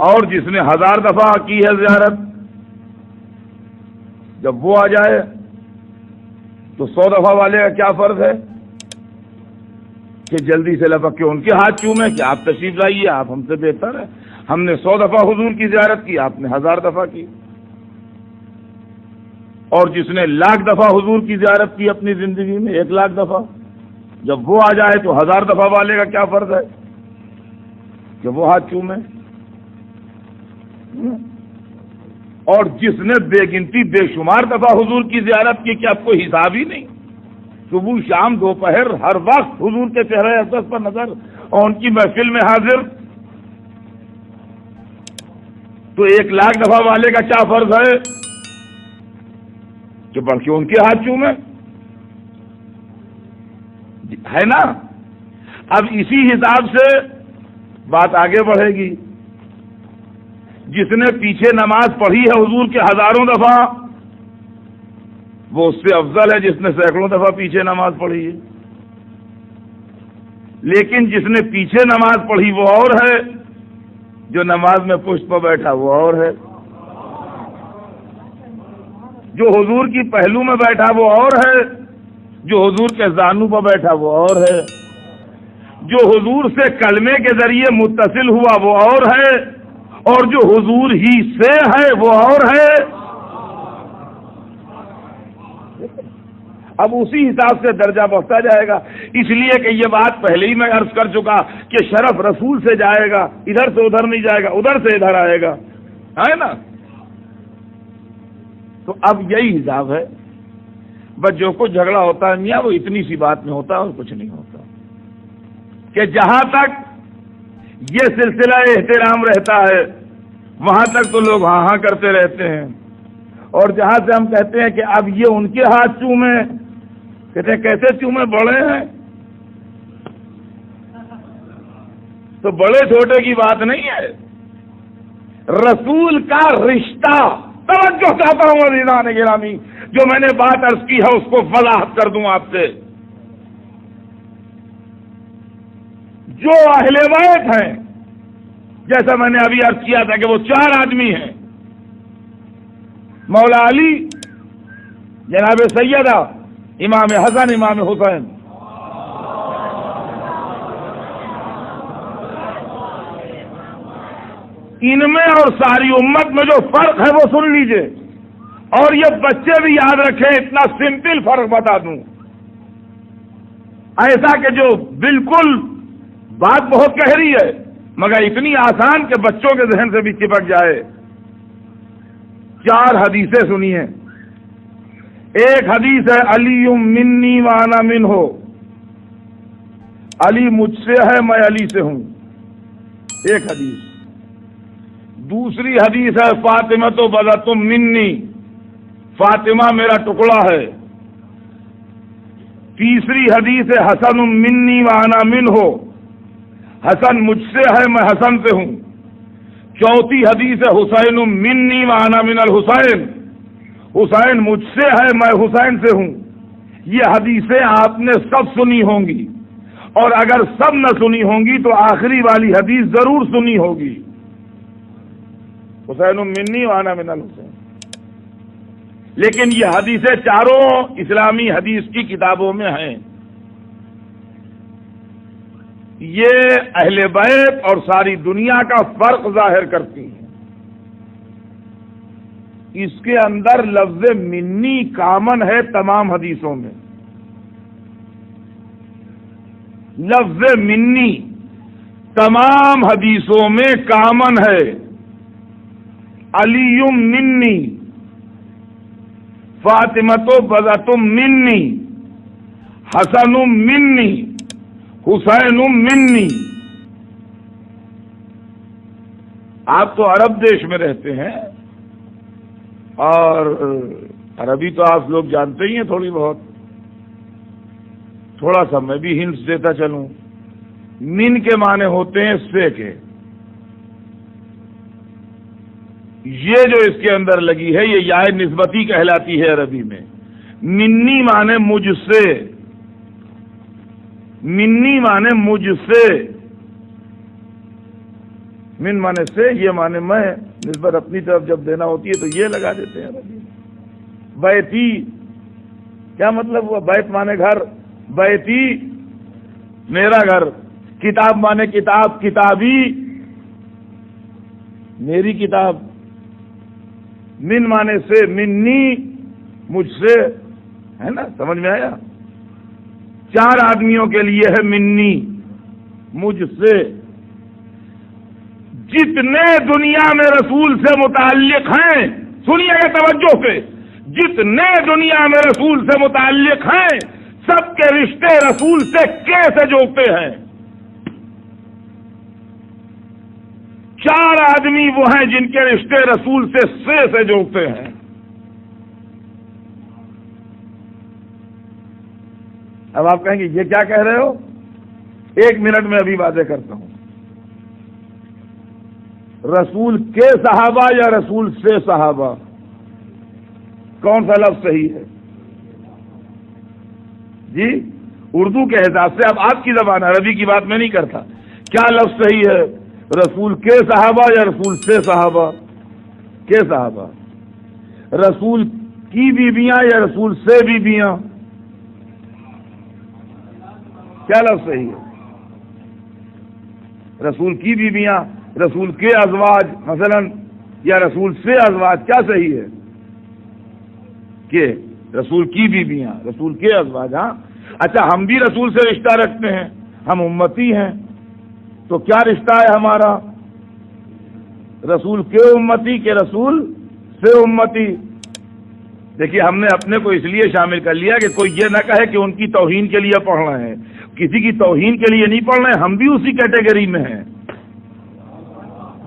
اور جس نے 1000 دفعہ کی ہے زیارت، جب وہ آ جائے تو 100 دفعہ والے کا کیا فرض ہے کہ جلدی سے لپک کے ان کے ہاتھ چومیں کہ آپ تشریف لائیے، آپ ہم سے بہتر ہیں، ہم نے 100 دفعہ حضور کی زیارت کی، آپ نے 1000 دفعہ کی۔ اور جس نے 1,00,000 دفعہ حضور کی زیارت کی اپنی زندگی میں، 1,00,000 دفعہ، جب وہ آ جائے تو 1000 دفعہ والے کا کیا فرض ہے کہ وہ ہاتھ چومے؟ اور جس نے بے گنتی بے شمار دفعہ حضور کی زیارت کی، کیا کوئی حساب ہی نہیں؟ صبح شام دوپہر ہر وقت حضور کے چہرے اقدس پر نظر اور ان کی محفل میں حاضر، تو 1,00,000 دفعہ والے کا کیا فرض ہے کہ بڑھ کے ان کے ہاتھ چومے؟ ہے نا؟ اب اسی حساب سے بات آگے بڑھے گی۔ جس نے پیچھے نماز پڑھی ہے حضور کے 1000 دفعہ، وہ اس سے افضل ہے جس نے سینکڑوں دفعہ پیچھے نماز پڑھی ہے۔ لیکن جس نے پیچھے نماز پڑھی وہ اور ہے، جو نماز میں پشت پر بیٹھا وہ اور ہے، جو حضور کی پہلو میں بیٹھا وہ اور ہے، جو حضور کے زانو پر بیٹھا وہ اور ہے، جو حضور سے کلمے کے ذریعے متصل ہوا وہ اور ہے، اور جو حضور ہی سے ہے وہ اور ہے۔ اب اسی حساب سے درجہ بڑھتا جائے گا، اس لیے کہ یہ بات پہلے ہی میں عرض کر چکا کہ شرف رسول سے جائے گا، ادھر سے ادھر نہیں جائے گا، ادھر سے ادھر آئے گا، ہے نا؟ تو اب یہی حساب ہے، بس جو کچھ جھگڑا ہوتا ہے میاں وہ اتنی سی بات میں ہوتا ہے اور کچھ نہیں ہوتا، کہ جہاں تک یہ سلسلہ احترام رہتا ہے وہاں تک تو لوگ ہاں ہاں کرتے رہتے ہیں، اور جہاں سے ہم کہتے ہیں کہ اب یہ ان کے ہاتھ چومے، کہتے ہیں کیسے چومے؟ بڑے ہیں تو بڑے چھوٹے کی بات نہیں ہے، رسول کا رشتہ۔ توجہ چاہتا ہوں عزیزان گرامی، جو میں نے بات عرض کی ہے اس کو وضاحت کر دوں آپ سے۔ جو اہل بیت ہیں، جیسا میں نے ابھی عرض کیا تھا کہ وہ 4 آدمی ہیں، مولا علی، جناب سیدہ امام حسن، امام حسین، ان میں اور ساری امت میں جو فرق ہے وہ سن لیجئے، اور یہ بچے بھی یاد رکھیں، اتنا سمپل فرق بتا دوں، ایسا کہ جو بالکل بات بہت گہری ہے مگر اتنی آسان کہ بچوں کے ذہن سے بھی چپک جائے۔ 4 حدیثیں سنی ہیں۔ ایک حدیث ہے علی منی وانا منہ، علی مجھ سے ہے میں علی سے ہوں، ایک حدیث۔ دوسری حدیث ہے فاطمہ تو بذۃ منی، فاطمہ میرا ٹکڑا ہے۔ تیسری حدیث ہے حسن منی وانا منہ، حسن مجھ سے ہے میں حسن سے ہوں۔ چوتھی حدیث ہے حسین منی وانا من الحسین، حسین مجھ سے ہے میں حسین سے ہوں۔ یہ حدیثیں آپ نے سب سنی ہوں گی، اور اگر سب نہ سنی ہوں گی تو آخری والی حدیث ضرور سنی ہوگی، حسین منی وانا من الحسین۔ لیکن یہ حدیثیں چاروں اسلامی حدیث کی کتابوں میں ہیں۔ یہ اہل بیت اور ساری دنیا کا فرق ظاہر کرتی ہیں۔ اس کے اندر لفظ منی کامن ہے تمام حدیثوں میں، لفظ منی تمام حدیثوں میں کامن ہے۔ علی منی، فاطمۃ بذۃ منی، حسن منی، حسین منی۔ آپ تو عرب دیش میں رہتے ہیں اور عربی تو آپ لوگ جانتے ہی ہیں تھوڑی بہت، تھوڑا سا میں بھی ہنٹس دیتا چلوں۔ من کے معنی ہوتے ہیں سے کے، یہ جو اس کے اندر لگی ہے یہ یا نسبتی کہلاتی ہے عربی میں۔ منی معنی مجھ سے، منی معنی مجھ سے، من معنی سے، یہ معنی میں، نسبت اپنی طرف جب دینا ہوتی ہے تو یہ لگا دیتے ہیں عربی میں۔ بیتی کیا مطلب ہوا؟ بیت معنی گھر، بیتی میرا گھر، کتاب معنی کتاب، کتابی میری کتاب، من معنی سے، منی مجھ سے، ہے نا، سمجھ میں آیا؟ 4 آدمیوں کے لیے ہے منی، مجھ سے۔ جتنے دنیا میں رسول سے متعلق ہیں، سنیے گا توجہ سے، جتنے دنیا میں رسول سے متعلق ہیں سب کے رشتے رسول سے کیسے جوڑتے ہیں؟ 4 آدمی وہ ہیں جن کے رشتے رسول سے جوڑتے ہیں۔ اب آپ کہیں گے یہ کیا کہہ رہے ہو؟ 1 منٹ میں ابھی واضح کرتا ہوں۔ رسول کے صحابہ یا رسول سے صحابہ، کون سا لفظ صحیح ہے؟ جی اردو کے حساب سے، اب آپ کی زبان، عربی کی بات میں نہیں کرتا، کیا لفظ صحیح ہے؟ رسول کے صحابہ یا رسول سے صحابہ؟ کے صحابہ۔ رسول کی بیویاں یا رسول سے بیویاں؟ کیا لفظ صحیح ہے؟ رسول کی بیویاں، رسول کے ازواج مثلا، یا رسول سے ازواج، کیا صحیح ہے؟ کہ رسول کی بیویاں، رسول کے ازواج۔ ہاں اچھا، ہم بھی رسول سے رشتہ رکھتے ہیں، ہم امتی ہیں، تو کیا رشتہ ہے ہمارا؟ رسول کے امتی کے رسول سے امتی۔ دیکھیے ہم نے اپنے کو اس لیے شامل کر لیا کہ کوئی یہ نہ کہے کہ ان کی توہین کے لیے پڑھ رہے ہیں، کسی کی توہین کے لیے نہیں پڑھ رہے ہیں، ہم بھی اسی کیٹیگری میں ہیں۔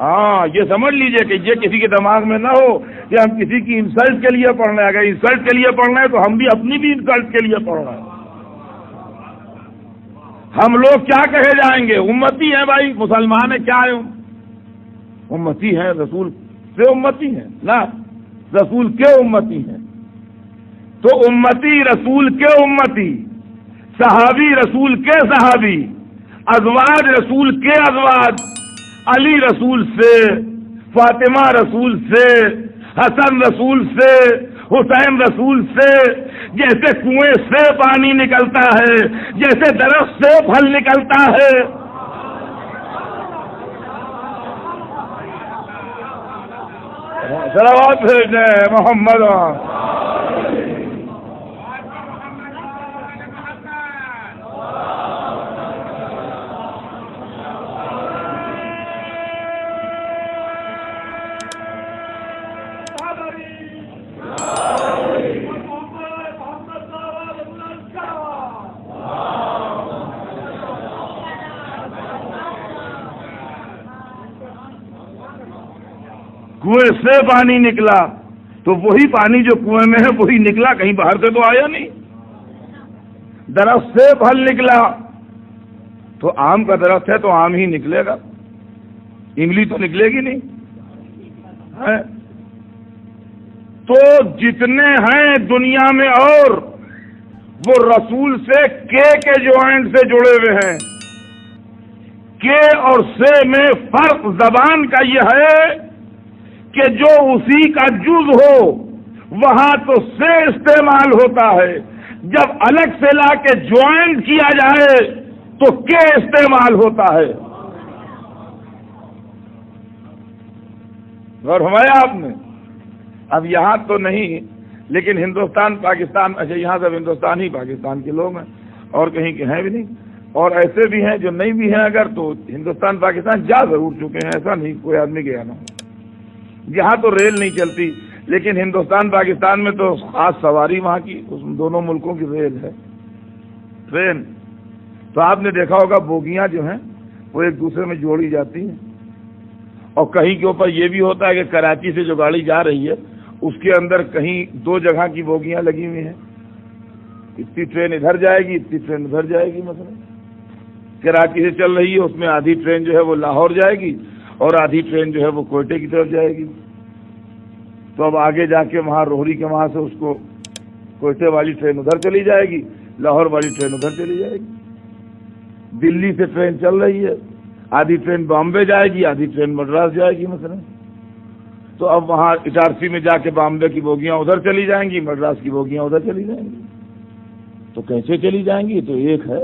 ہاں یہ سمجھ لیجئے کہ یہ کسی کے دماغ میں نہ ہو کہ ہم کسی کی انسلٹ کے لیے پڑھ رہے ہیں۔ اگر انسلٹ کے لیے پڑھ رہے ہیں تو ہم بھی اپنی بھی انسلٹ کے لیے پڑھ رہے ہیں۔ ہم لوگ کیا کہے جائیں گے؟ امتی ہیں بھائی، مسلمان ہیں، کیا ہے؟ امتی ہیں، رسول سے امتی ہیں نا، رسول کے امتی ہیں۔ تو امتی رسول کے امتی، صحابی رسول کے صحابی، ازواج رسول کے ازواج، علی رسول سے، فاطمہ رسول سے، حسن رسول سے، حسین رسول سے۔ جیسے کنویں سے پانی نکلتا ہے، جیسے درخت سے پھل نکلتا ہے، صلوات بھیجیں محمد۔ کنویں سے پانی نکلا تو وہی پانی جو کنویں میں ہے وہی نکلا، کہیں باہر سے تو آیا نہیں۔ درخت سے پھل نکلا تو آم کا درخت ہے تو آم ہی نکلے گا، املی تو نکلے گی نہیں ہے؟ تو جتنے ہیں دنیا میں اور وہ رسول سے کے جوائنٹ سے جڑے ہوئے ہیں۔ کے اور سے میں فرق زبان کا یہ ہے کہ جو اسی کا جز ہو وہاں تو سے استعمال ہوتا ہے، جب الگ سے لا کے جوائنٹ کیا جائے تو کے استعمال ہوتا ہے۔ غور فرمایا آپ نے؟ اب یہاں تو نہیں، لیکن ہندوستان پاکستان، اچھا یہاں سب ہندوستان ہی پاکستان کے لوگ ہیں اور کہیں کے ہیں بھی نہیں، اور ایسے بھی ہیں جو نہیں بھی ہیں، اگر تو ہندوستان پاکستان جا ضرور چکے ہیں، ایسا نہیں کوئی آدمی گیا نہ ہو۔ یہاں تو ریل نہیں چلتی، لیکن ہندوستان پاکستان میں تو خاص سواری وہاں کی، اس دونوں ملکوں کی ریل ہے، ٹرین۔ تو آپ نے دیکھا ہوگا بوگیاں جو ہیں وہ ایک دوسرے میں جوڑی جاتی ہیں، اور کہیں کے اوپر یہ بھی ہوتا ہے کہ کراچی سے جو گاڑی جا رہی ہے اس کے اندر کہیں 2 جگہ کی بوگیاں لگی ہوئی ہیں، اتنی ٹرین ادھر جائے گی، اتنی ٹرین ادھر جائے گی۔ مثلا کراچی سے چل رہی ہے، اس میں آدھی ٹرین جو ہے وہ لاہور جائے گی اور آدھی ٹرین جو ہے وہ کوئٹے کی طرف جائے گی۔ تو اب آگے جا کے وہاں روہری کے وہاں سے اس کو کوئٹے والی ٹرین ادھر چلی جائے گی، لاہور والی ٹرین ادھر چلی جائے گی۔ دلی سے ٹرین چل رہی ہے، آدھی ٹرین بامبے جائے گی، آدھی ٹرین مدراس جائے گی مثلا۔ تو اب وہاں اٹارسی میں جا کے بامبے کی بوگیاں ادھر چلی جائیں گی، مدراس کی بوگیاں ادھر چلی جائیں گی۔ تو کیسے چلی جائیں گی؟ تو ایک ہے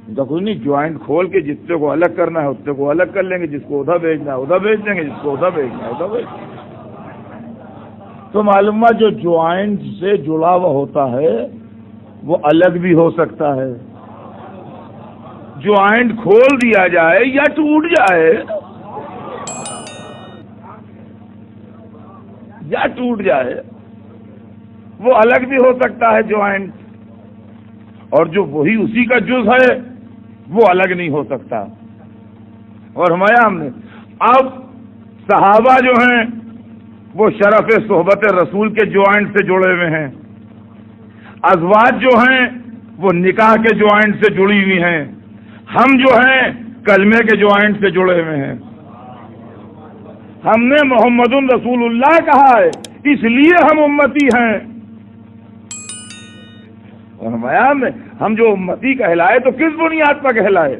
ان کا کوئی نہیں، جوائنٹ کھول کے جتنے کو الگ کرنا ہے اتنے کو الگ کر لیں گے، جس کو ادھر بھیجنا ہے ادھر بھیج دیں گے، جس کو ادھر بھیجنا ہے ادھر بھیج دیں گے۔ تو معلوم جو جوائنٹ سے جڑا ہوا ہوتا ہے وہ الگ بھی ہو سکتا ہے. جوائنٹ کھول دیا جائے یا ٹوٹ جائے وہ الگ بھی ہو سکتا ہے جوائنٹ. اور جو وہی اسی کا جز ہے وہ الگ نہیں ہو سکتا. اور ہمارا ہم نے اب صحابہ جو ہیں وہ شرف صحبت رسول کے جوائنٹ سے جڑے ہوئے ہیں. ازواج جو ہیں وہ نکاح کے جوائنٹ سے جڑی ہوئی ہیں. ہم جو ہیں کلمے کے جوائنٹ سے جڑے ہوئے ہیں. ہم نے محمد رسول اللہ کہا ہے اس لیے ہم امتی ہیں. اور ہم جو امتی کہلائے تو کس بنیاد پر کہلائے؟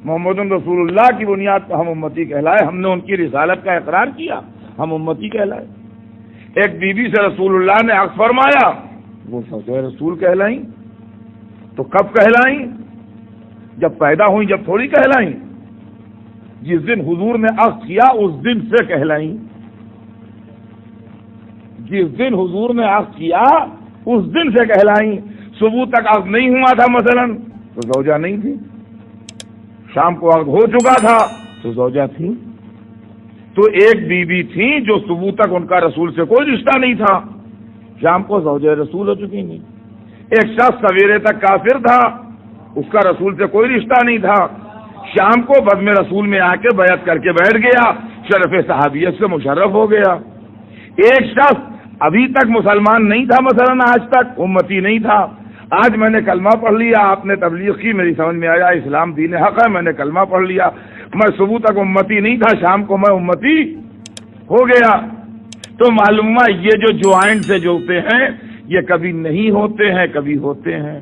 محمد رسول اللہ کی بنیاد پر ہم امتی کہلائے. ہم نے ان کی رسالت کا اقرار کیا, ہم امتی کہلائے. ایک بی بی سے رسول اللہ نے عقد فرمایا, وہ زوجہ رسول کہلائیں. تو کب کہلائیں؟ جب پیدا ہوئی, جب تھوڑی کہلائیں. جس دن حضور نے عقد کیا اس دن سے کہلائیں. جس دن حضور نے عقد کیا اس دن سے کہلائیں. صبح تک عقد نہیں ہوا تھا مثلا تو زوجہ نہیں تھی. شام کو عقد ہو چکا تھا تو زوجہ تھی. تو ایک بی بی تھی جو صبح تک ان کا رسول سے کوئی رشتہ نہیں تھا, شام کو زوجہ رسول ہو چکی نہیں. ایک شخص سویرے تک کافر تھا, اس کا رسول سے کوئی رشتہ نہیں تھا, شام کو بزم رسول میں آ کے بیعت کر کے بیٹھ گیا, شرف صحابیت سے مشرف ہو گیا. ایک شخص ابھی تک مسلمان نہیں تھا, مثلا آج تک امتی نہیں تھا, آج میں نے کلمہ پڑھ لیا, آپ نے تبلیغ کی, میری سمجھ میں آیا اسلام دین حق ہے, میں نے کلمہ پڑھ لیا, میں صبح تک امتی نہیں تھا, شام کو میں امتی ہو گیا. تو معلوم یہ جو جوائنٹ سے جوڑتے ہیں یہ کبھی نہیں ہوتے ہیں, کبھی ہوتے ہیں.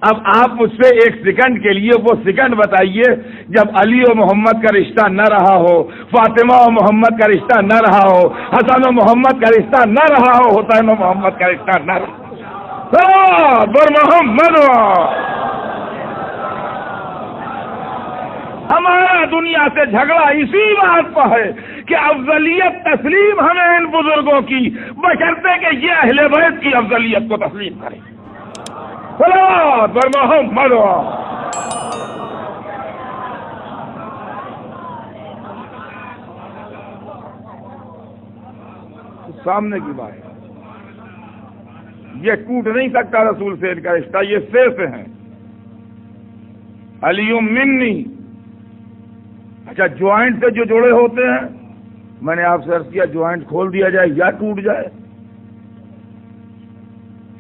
اب آپ مجھ سے ایک سیکنڈ کے لیے وہ سیکنڈ بتائیے جب علی و محمد کا رشتہ نہ رہا ہو, فاطمہ و محمد کا رشتہ نہ رہا ہو, حسن و محمد کا رشتہ نہ رہا ہو, حسین و محمد کا رشتہ نہ رہا ہو. محمد ہمارا دنیا سے جھگڑا اسی بات پر ہے کہ افضلیت تسلیم ہمیں ان بزرگوں کی, بشرطے کہ یہ اہل بیت کی افضلیت کو تسلیم کریں. محمد سامنے کی بات ہے, یہ ٹوٹ نہیں سکتا رسول سے ان کا رشتہ, یہ سے ہیں. علی منی. اچھا جوائنٹ سے جو جڑے ہوتے ہیں, میں نے آپ سے عرض کیا جوائنٹ کھول دیا جائے یا ٹوٹ جائے.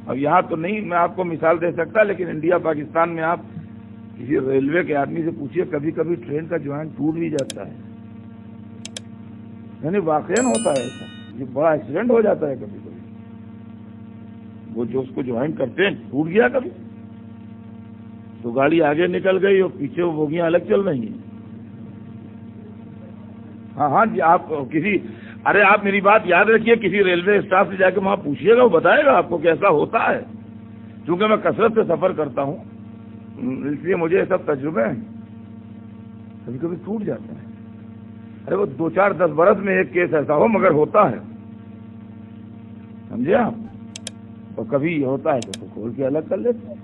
اب یہاں تو نہیں میں آپ کو مثال دے سکتا, لیکن انڈیا پاکستان میں آپ کسی ریلوے کے آدمی سے پوچھیے, کبھی کبھی ٹرین کا جوائنٹ ٹوٹ بھی جاتا ہے. یعنی واقعاً ہوتا ہے ایسا, یہ بڑا ایکسیڈنٹ ہو جاتا ہے کبھی کبھی. وہ جو اس کو جوائنٹ کرتے ہیں ٹوٹ گیا کبھی تو گاڑی آگے نکل گئی اور پیچھے وہ بوگیاں الگ چل رہی ہیں. ہاں جی, آپ کسی آپ میری بات یاد رکھیے, کسی ریلوے اسٹاف سے جا کے وہاں پوچھیے گا, وہ بتائے گا آپ کو کیسا ہوتا ہے. چونکہ میں کثرت سے سفر کرتا ہوں اس لیے مجھے یہ سب تجربے ہیں. کبھی کبھی ٹوٹ جاتا ہے. ارے وہ 2-4-10 برس میں ایک کیس ایسا ہو مگر ہوتا ہے, سمجھے آپ. اور کبھی یہ ہوتا ہے تو کھول کے الگ کر لیتے ہیں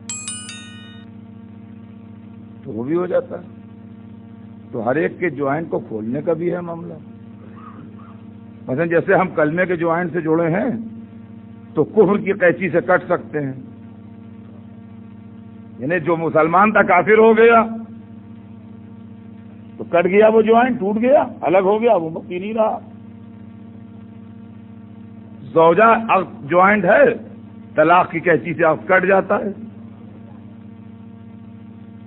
تو وہ بھی ہو جاتا ہے. تو ہر ایک کے جوائنٹ کو کھولنے کا بھی ہے معاملہ. مثلا جیسے ہم کلمے کے جوائنٹ سے جڑے ہیں تو کفر کی قینچی سے کٹ سکتے ہیں. یعنی جو مسلمان تھا کافر ہو گیا تو کٹ گیا وہ جوائنٹ, ٹوٹ گیا, الگ ہو گیا, وہ مقی نہیں رہا. زوجہ جوائنٹ ہے, طلاق کی قینچی سے اب کٹ جاتا ہے.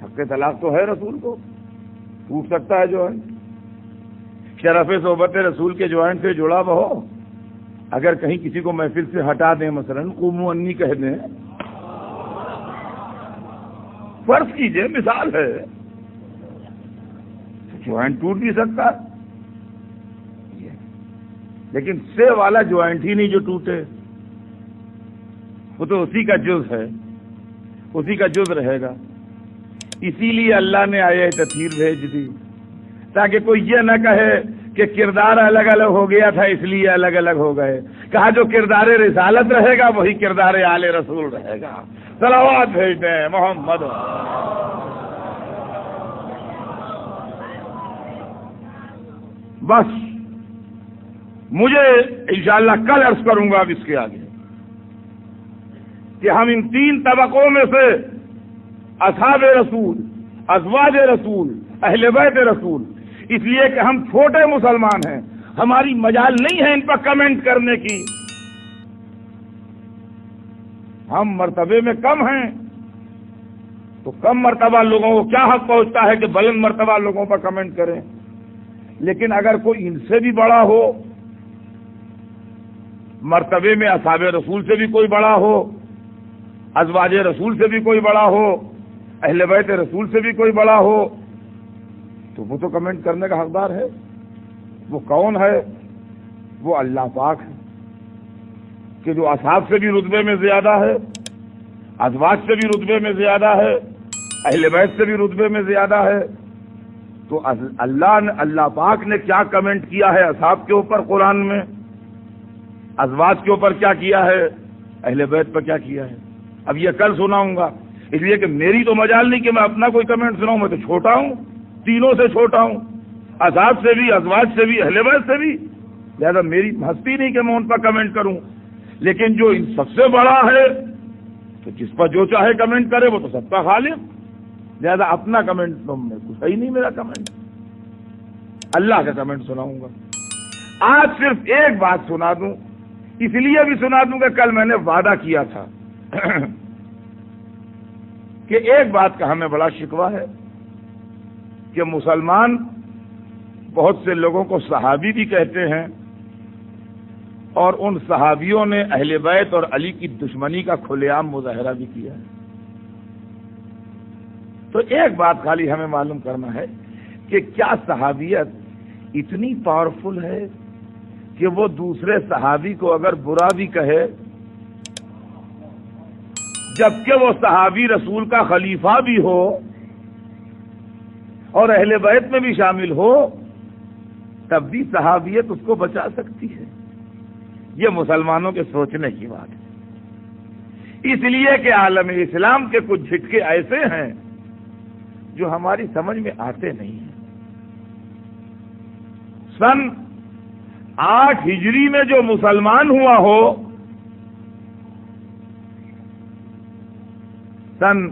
حق طلاق تو ہے رسول کو, ٹوٹ سکتا ہے جوائنٹ. شرف صحبت رسول کے جوائنٹ سے جڑا ہوا ہو, اگر کہیں کسی کو محفل سے ہٹا دیں, مثلا قوموا انی کہہ دیں, فرض کیجئے مثال ہے, جوائنٹ ٹوٹ بھی سکتا ہے. لیکن سے والا جوائنٹ ہی نہیں جو ٹوٹے, وہ تو اسی کا جز ہے, اسی کا جز رہے گا. اسی لیے اللہ نے آیت تطہیر بھیج دی تاکہ کوئی یہ نہ کہے کہ کردار الگ الگ ہو گیا تھا اس لیے الگ الگ ہو گئے. کہا جو کردار رسالت رہے گا وہی کردار آل رسول رہے گا. صلوات بھیجتے ہیں محمد. بس مجھے انشاءاللہ کل عرض کروں گا اب اس کے آگے کہ ہم ان 3 طبقوں میں سے اصحاب رسول، ازواج رسول، اہل بیت رسول، اس لیے کہ ہم چھوٹے مسلمان ہیں، ہماری مجال نہیں ہے ان پر کمنٹ کرنے کی، ہم مرتبے میں کم ہیں، تو کم مرتبہ لوگوں کو کیا حق پہنچتا ہے کہ بلند مرتبہ لوگوں پر کمنٹ کریں. لیکن اگر کوئی ان سے بھی بڑا ہو، مرتبے میں اصحاب رسول سے بھی کوئی بڑا ہو، ازواج رسول سے بھی کوئی بڑا ہو، اہل بیت رسول سے بھی کوئی بڑا ہو، تو وہ تو کمنٹ کرنے کا حقدار ہے. وہ کون ہے؟ وہ اللہ پاک ہے کہ جو اصحاب سے بھی رتبے میں زیادہ ہے، ازواج سے بھی رتبے میں زیادہ ہے، اہل بیت سے بھی رتبے میں زیادہ ہے. تو اللہ پاک نے کیا کمنٹ کیا ہے اصحاب کے اوپر قرآن میں، ازواج کے اوپر کیا کیا ہے، اہل بیت پر کیا کیا ہے. اب یہ کل سناؤں گا، اس لیے کہ میری تو مجال نہیں کہ میں اپنا کوئی کمنٹ سناؤں، میں تو چھوٹا ہوں، تینوں سے چھوٹا ہوں، اصحاب سے بھی، ازواج سے بھی، اہل بیت سے بھی، لہذا میری ہستی نہیں کہ میں ان پر کمنٹ کروں. لیکن جو ان سب سے بڑا ہے تو جس پر جو چاہے کمنٹ کرے وہ تو سب کا خالق، لہذا اپنا کمنٹ تو میں کچھ صحیح نہیں، میرا کمنٹ اللہ کا کمنٹ سناؤں گا. آج صرف ایک بات سنا دوں، اس لیے بھی سنا دوں کہ کل میں نے وعدہ کیا تھا کہ ایک بات کا ہمیں بڑا شکوہ ہے کہ مسلمان بہت سے لوگوں کو صحابی بھی کہتے ہیں، اور ان صحابیوں نے اہل بیت اور علی کی دشمنی کا کھلے عام مظاہرہ بھی کیا ہے. تو ایک بات خالی ہمیں معلوم کرنا ہے کہ کیا صحابیت اتنی پاورفل ہے کہ وہ دوسرے صحابی کو اگر برا بھی کہے، جبکہ وہ صحابی رسول کا خلیفہ بھی ہو اور اہل بیت میں بھی شامل ہو، تب بھی صحابیت اس کو بچا سکتی ہے؟ یہ مسلمانوں کے سوچنے کی بات ہے. اس لیے کہ عالم اسلام کے کچھ جھٹکے ایسے ہیں جو ہماری سمجھ میں آتے نہیں ہیں. سن 8 ہجری میں جو مسلمان ہوا ہو، سن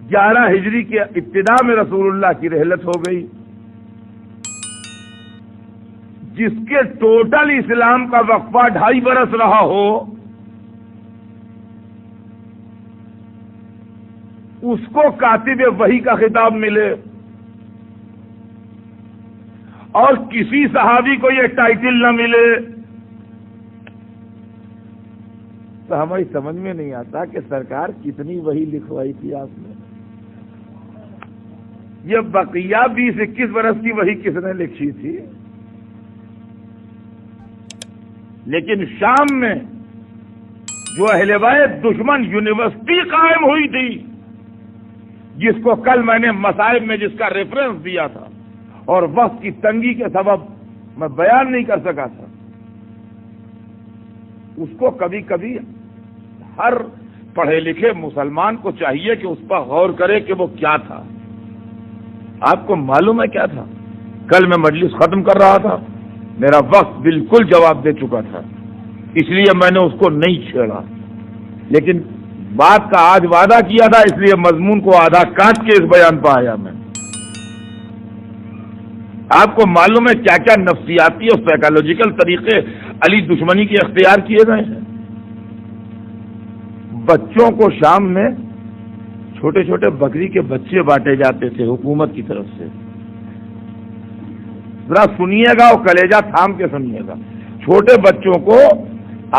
11 ہجری کے ابتدا میں رسول اللہ کی رحلت ہو گئی، جس کے ٹوٹل اسلام کا وقفہ 2.5 برس رہا ہو، اس کو کاتب وحی کا خطاب ملے اور کسی صحابی کو یہ ٹائٹل نہ ملے، تو ہماری سمجھ میں نہیں آتا کہ سرکار کتنی وحی لکھوائی تھی آپ نے. یہ بقیہ 20-21 برس کی وحی کس نے لکھی تھی؟ لیکن شام میں جو اہل بیت دشمن یونیورسٹی قائم ہوئی تھی، جس کو کل میں نے مصائب میں جس کا ریفرنس دیا تھا اور وقت کی تنگی کے سبب میں بیان نہیں کر سکا تھا، اس کو کبھی کبھی ہر پڑھے لکھے مسلمان کو چاہیے کہ اس پر غور کرے کہ وہ کیا تھا. آپ کو معلوم ہے کیا تھا؟ کل میں مجلس ختم کر رہا تھا، میرا وقت بالکل جواب دے چکا تھا، اس لیے میں نے اس کو نہیں چھیڑا، لیکن بات کا آج وعدہ کیا تھا، اس لیے مضمون کو آدھا کاٹ کے اس بیان پہ آیا میں. آپ کو معلوم ہے کیا کیا نفسیاتی اور سائیکالوجیکل طریقے علی دشمنی کے اختیار کیے گئے ہیں. بچوں کو شام میں چھوٹے چھوٹے بکری کے بچے بانٹے جاتے تھے حکومت کی طرف سے. ذرا سنیے گا اور کلیجہ تھام کے سنیے گا. چھوٹے بچوں کو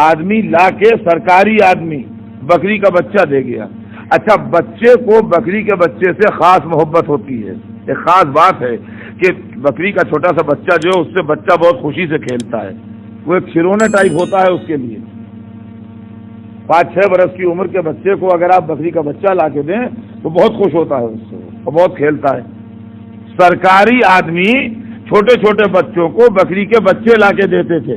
آدمی لا کے، سرکاری آدمی بکری کا بچہ دے گیا. اچھا، بچے کو بکری کے بچے سے خاص محبت ہوتی ہے، ایک خاص بات ہے کہ بکری کا چھوٹا سا بچہ جو ہے اس سے بچہ بہت خوشی سے کھیلتا ہے، وہ ایک کھلونے ٹائپ ہوتا ہے اس کے لیے. 5-6 برس کی عمر کے بچے کو اگر آپ بکری کا بچہ لا کے دیں تو بہت خوش ہوتا ہے اس سے اور بہت کھیلتا ہے. سرکاری آدمی چھوٹے چھوٹے بچوں کو بکری کے بچے لا کے دیتے تھے،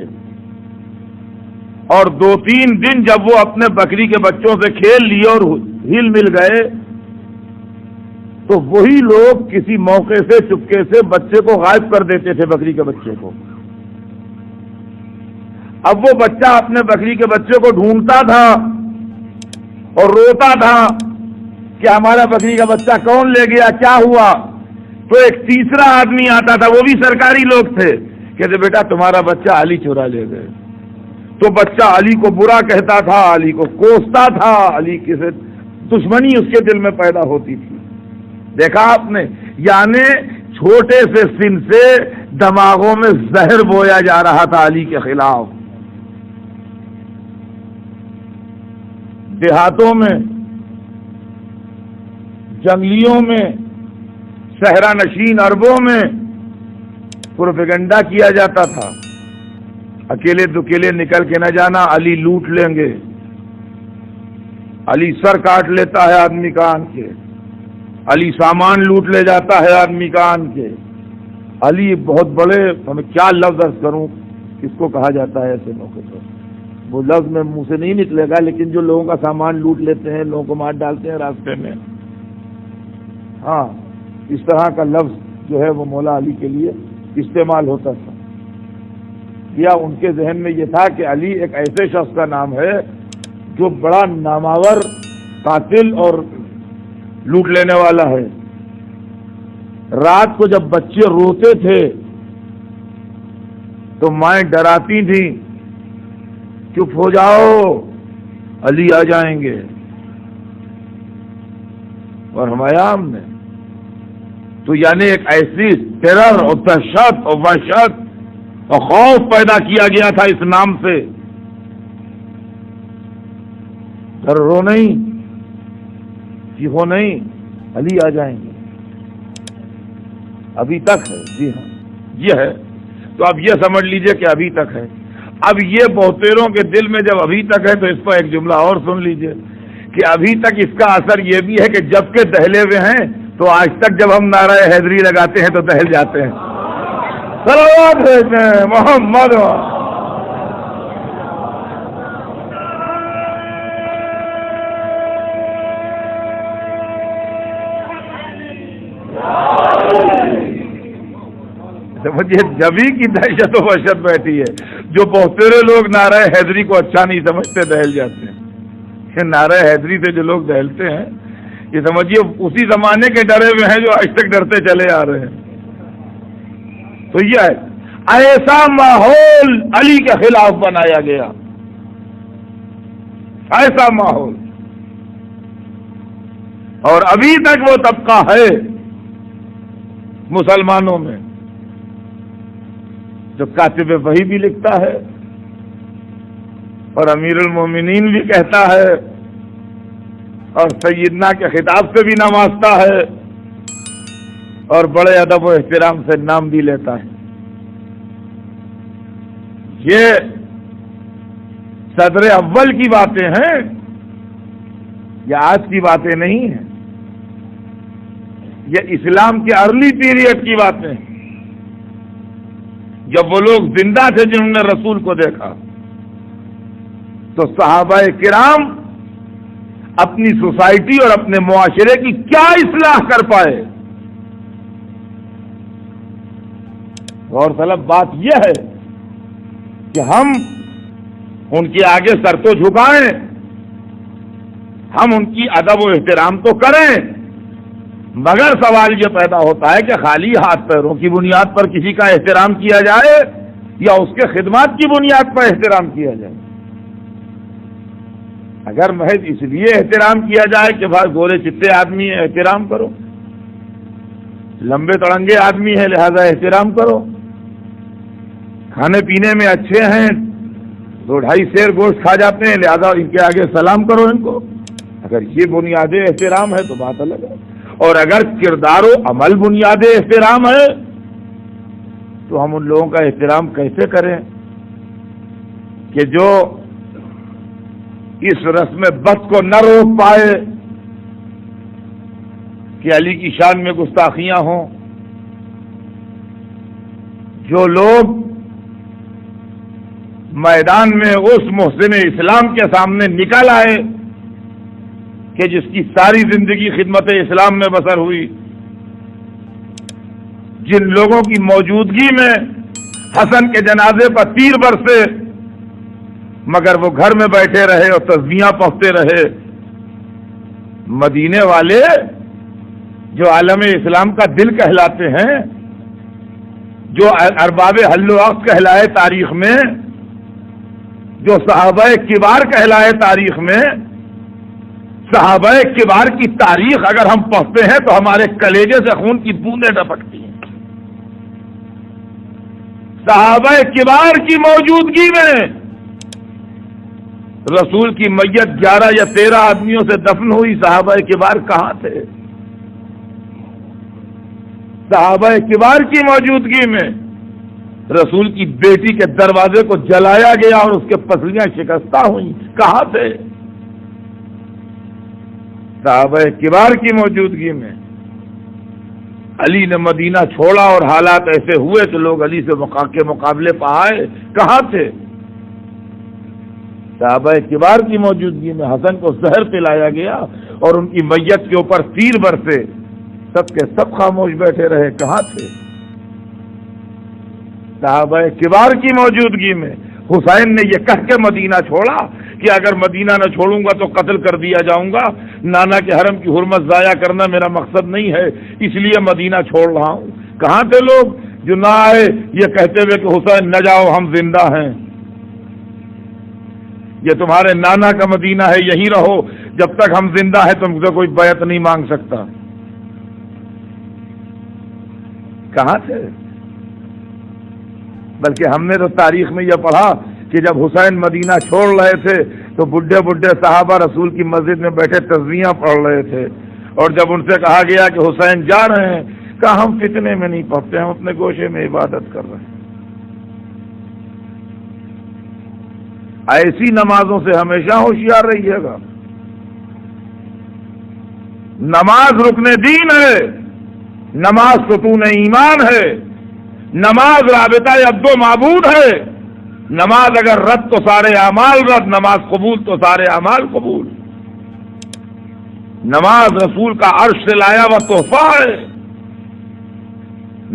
اور 2-3 دن جب وہ اپنے بکری کے بچوں سے کھیل لیے اور ہل مل گئے تو وہی لوگ کسی موقع سے چپکے سے بچے کو غائب کر دیتے تھے، بکری کے بچے کو۔ اب وہ بچہ اپنے بکری کے بچے کو ڈھونڈتا تھا اور روتا تھا کہ ہمارا بکری کا بچہ کون لے گیا، کیا ہوا؟ تو ایک تیسرا آدمی آتا تھا، وہ بھی سرکاری لوگ تھے، کہتے بیٹا تمہارا بچہ علی چورا لے گئے۔ تو بچہ علی کو برا کہتا تھا، علی کو کوستا تھا، علی کی سے دشمنی اس کے دل میں پیدا ہوتی تھی۔ دیکھا آپ نے، یعنی چھوٹے سے سن سے دماغوں میں زہر بویا جا رہا تھا علی کے خلاف۔ دیہاتوں میں، جنگلیوں میں، صحرا نشین عربوں میں پروپیگنڈا کیا جاتا تھا، اکیلے دکیلے نکل کے نہ جانا، علی لوٹ لیں گے، علی سر کاٹ لیتا ہے آدمی کا آن کے، علی سامان لوٹ لے جاتا ہے آدمی کا آن کے، علی بہت بڑے، ہمیں کیا لفظ عرض کروں کس کو کہا جاتا ہے ایسے موقع پر، وہ لفظ میں منہ سے نہیں نکلے گا، لیکن جو لوگوں کا سامان لوٹ لیتے ہیں، لوگوں کو مار ڈالتے ہیں راستے میں، ہاں اس طرح کا لفظ جو ہے وہ مولا علی کے لیے استعمال ہوتا تھا۔ یا ان کے ذہن میں یہ تھا کہ علی ایک ایسے شخص کا نام ہے جو بڑا نامآور قاتل اور لوٹ لینے والا ہے۔ رات کو جب بچے روتے تھے تو مائیں ڈراتی تھیں، چپ ہو جاؤ علی آ جائیں گے، اور ہمارا ہم نے تو یعنی ایک ایسی ٹیرر اور دہشت اور وحشت اور خوف پیدا کیا گیا تھا اس نام سے، ڈرو نہیں، چیخو نہیں، علی آ جائیں گے۔ ابھی تک ہے، جی ہاں یہ ہے، تو اب یہ سمجھ لیجئے کہ ابھی تک ہے۔ اب یہ بہتیروں کے دل میں جب ابھی تک ہے تو اس کو ایک جملہ اور سن لیجئے کہ ابھی تک اس کا اثر یہ بھی ہے کہ جب کے دہلے ہوئے ہیں تو آج تک جب ہم نعرہ حیدری لگاتے ہیں تو دہل جاتے ہیں۔ صلوات بھیجتے ہیں محمد۔ سمجھیے جبھی کی دہشت و وحشت بیٹھی ہے، جو بہترے لوگ نعرہ حیدری کو اچھا نہیں سمجھتے دہل جاتے ہیں۔ کہ نعرہ حیدری سے جو لوگ دہلتے ہیں یہ سمجھیے اسی زمانے کے ڈرے ہوئے ہیں جو آج تک ڈرتے چلے آ رہے ہیں۔ تو یہ ہے، ایسا ماحول علی کے خلاف بنایا گیا، ایسا ماحول، اور ابھی تک وہ طبقہ ہے مسلمانوں میں جو کاتب وحی بھی لکھتا ہے اور امیر المومنین بھی کہتا ہے اور سیدنا کے خطاب سے بھی نوازتا ہے اور بڑے ادب و احترام سے نام بھی لیتا ہے۔ یہ صدر اول کی باتیں ہیں، یہ آج کی باتیں نہیں ہیں، یہ اسلام کے ارلی پیریڈ کی باتیں ہیں، جب وہ لوگ زندہ تھے جنہوں نے رسول کو دیکھا تو صحابہ کرام اپنی سوسائٹی اور اپنے معاشرے کی کیا اصلاح کر پائے۔ غور طلب بات یہ ہے کہ ہم ان کے آگے سر تو جھکائیں، ہم ان کی ادب و احترام تو کریں، مگر سوال یہ پیدا ہوتا ہے کہ خالی ہاتھ پیروں کی بنیاد پر کسی کا احترام کیا جائے یا اس کے خدمات کی بنیاد پر احترام کیا جائے۔ اگر محض اس لیے احترام کیا جائے کہ بھائی گورے چٹے آدمی ہے احترام کرو، لمبے تڑنگے آدمی ہے لہذا احترام کرو، کھانے پینے میں اچھے ہیں 2-2.5 سیر گوشت کھا جاتے ہیں لہذا ان کے آگے سلام کرو ان کو، اگر یہ بنیاد احترام ہے تو بات الگ ہے۔ اور اگر کردار و عمل بنیاد احترام ہے تو ہم ان لوگوں کا احترام کیسے کریں کہ جو اس رسم بد کو نہ روک پائے کہ علی کی شان میں گستاخیاں ہوں، جو لوگ میدان میں اس محسن اسلام کے سامنے نکل آئے کہ جس کی ساری زندگی خدمت اسلام میں بسر ہوئی، جن لوگوں کی موجودگی میں حسن کے جنازے پر تیر برسے مگر وہ گھر میں بیٹھے رہے اور تسبیحاں پڑھتے رہے، مدینے والے جو عالم اسلام کا دل کہلاتے ہیں، جو ارباب حل و عقد کہلائے تاریخ میں، جو صحابہ کبار کہلائے تاریخ میں، صحابہ کبار کی تاریخ اگر ہم پڑھتے ہیں تو ہمارے کلیجے سے خون کی بوندیں ٹپکتی ہیں۔ صحابہ کبار کی موجودگی میں رسول کی میت 11 یا 13 آدمیوں سے دفن ہوئی، صحابہ کبار کہاں تھے؟ صحابہ کبار کی موجودگی میں رسول کی بیٹی کے دروازے کو جلایا گیا اور اس کے پسلیاں شکستہ ہوئیں، کہاں تھے؟ صحابہ کبار کی موجودگی میں علی نے مدینہ چھوڑا اور حالات ایسے ہوئے کہ لوگ علی سے کے مقابلے پہ آئے، کہاں تھے؟ صحابہ کبار کی موجودگی میں حسن کو زہر پلایا گیا اور ان کی میت کے اوپر تیر برسے، سب کے سب خاموش بیٹھے رہے، کہاں تھے؟ صحابہ کبار کی موجودگی میں حسین نے یہ کہہ کے مدینہ چھوڑا کہ اگر مدینہ نہ چھوڑوں گا تو قتل کر دیا جاؤں گا، نانا کے حرم کی حرمت ضائع کرنا میرا مقصد نہیں ہے، اس لیے مدینہ چھوڑ رہا ہوں۔ کہاں تھے لوگ جو نہ آئے یہ کہتے ہوئے کہ حسین نہ جاؤ، ہم زندہ ہیں، یہ تمہارے نانا کا مدینہ ہے، یہیں رہو، جب تک ہم زندہ ہیں تم سے کوئی بیعت نہیں مانگ سکتا۔ کہاں تھے؟ بلکہ ہم نے تو تاریخ میں یہ پڑھا کہ جب حسین مدینہ چھوڑ رہے تھے تو بڈھے بڈھے صحابہ رسول کی مسجد میں بیٹھے تسبیحاں پڑھ رہے تھے، اور جب ان سے کہا گیا کہ حسین جا رہے ہیں، کہا ہم فتنے میں نہیں پڑھتے، ہم اپنے گوشے میں عبادت کر رہے ہیں۔ ایسی نمازوں سے ہمیشہ ہوشیار رہیے گا۔ نماز رکن دین ہے، نماز ستون ایمان ہے، نماز رابطہ عبد و معبود ہے، نماز اگر رد تو سارے اعمال رد، نماز قبول تو سارے اعمال قبول۔ نماز رسول کا عرش سے لایا ہوا تحفہ ہے۔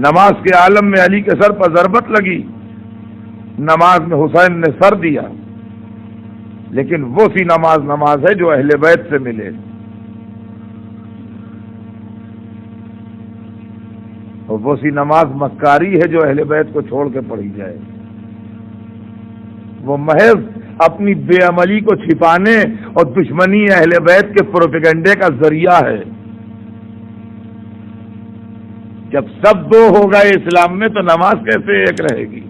نماز کے عالم میں علی کے سر پر ضربت لگی، نماز میں حسین نے سر دیا، لیکن وہ سی نماز ہے جو اہل بیت سے ملے، اور وہ سی نماز مکاری ہے جو اہل بیت کو چھوڑ کے پڑھی جائے۔ وہ محض اپنی بے عملی کو چھپانے اور دشمنی اہل بیت کے پروپیگنڈے کا ذریعہ ہے۔ جب سب دو ہو گئے اسلام میں تو نماز کیسے ایک رہے گی؟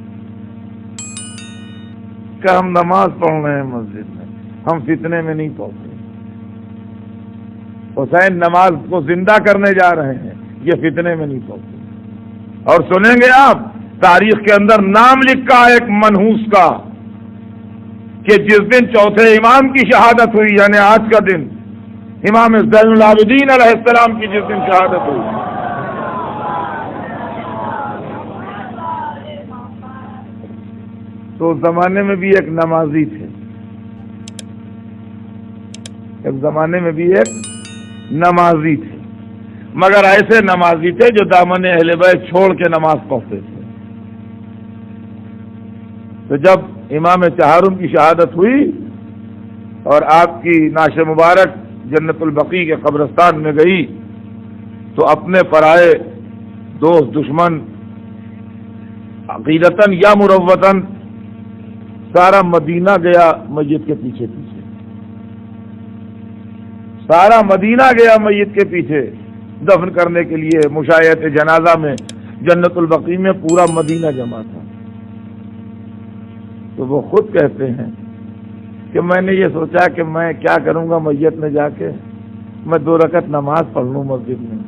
کہ ہم نماز پڑھ رہے ہیں مسجد میں، ہم فتنے میں نہیں پڑھتے۔ حسین نماز کو زندہ کرنے جا رہے ہیں، یہ فتنے میں نہیں پڑھتے۔ اور سنیں گے آپ تاریخ کے اندر نام لکھا ایک منحوس کا کہ جس دن چوتھے امام کی شہادت ہوئی، یعنی آج کا دن، امام زین العابدین علیہ السلام کی جس دن شہادت ہوئی، تو اس زمانے میں بھی ایک نمازی تھے، ایک زمانے میں بھی ایک نمازی تھے، مگر ایسے نمازی تھے جو دامن اہل بیت چھوڑ کے نماز پڑھتے تھے۔ تو جب امام چہارم کی شہادت ہوئی اور آپ کی نعش مبارک جنت البقیع کے قبرستان میں گئی تو اپنے پرائے دوست دشمن عقیدتاً یا مروتاً سارا مدینہ گیا میت کے پیچھے پیچھے، سارا مدینہ گیا میت کے پیچھے دفن کرنے کے لیے۔ مشایعت جنازہ میں جنت البقیع میں پورا مدینہ جمع تھا۔ تو وہ خود کہتے ہیں کہ میں نے یہ سوچا کہ میں کیا کروں گا میت میں جا کے، میں 2 رکعت نماز پڑھ لوں مسجد میں۔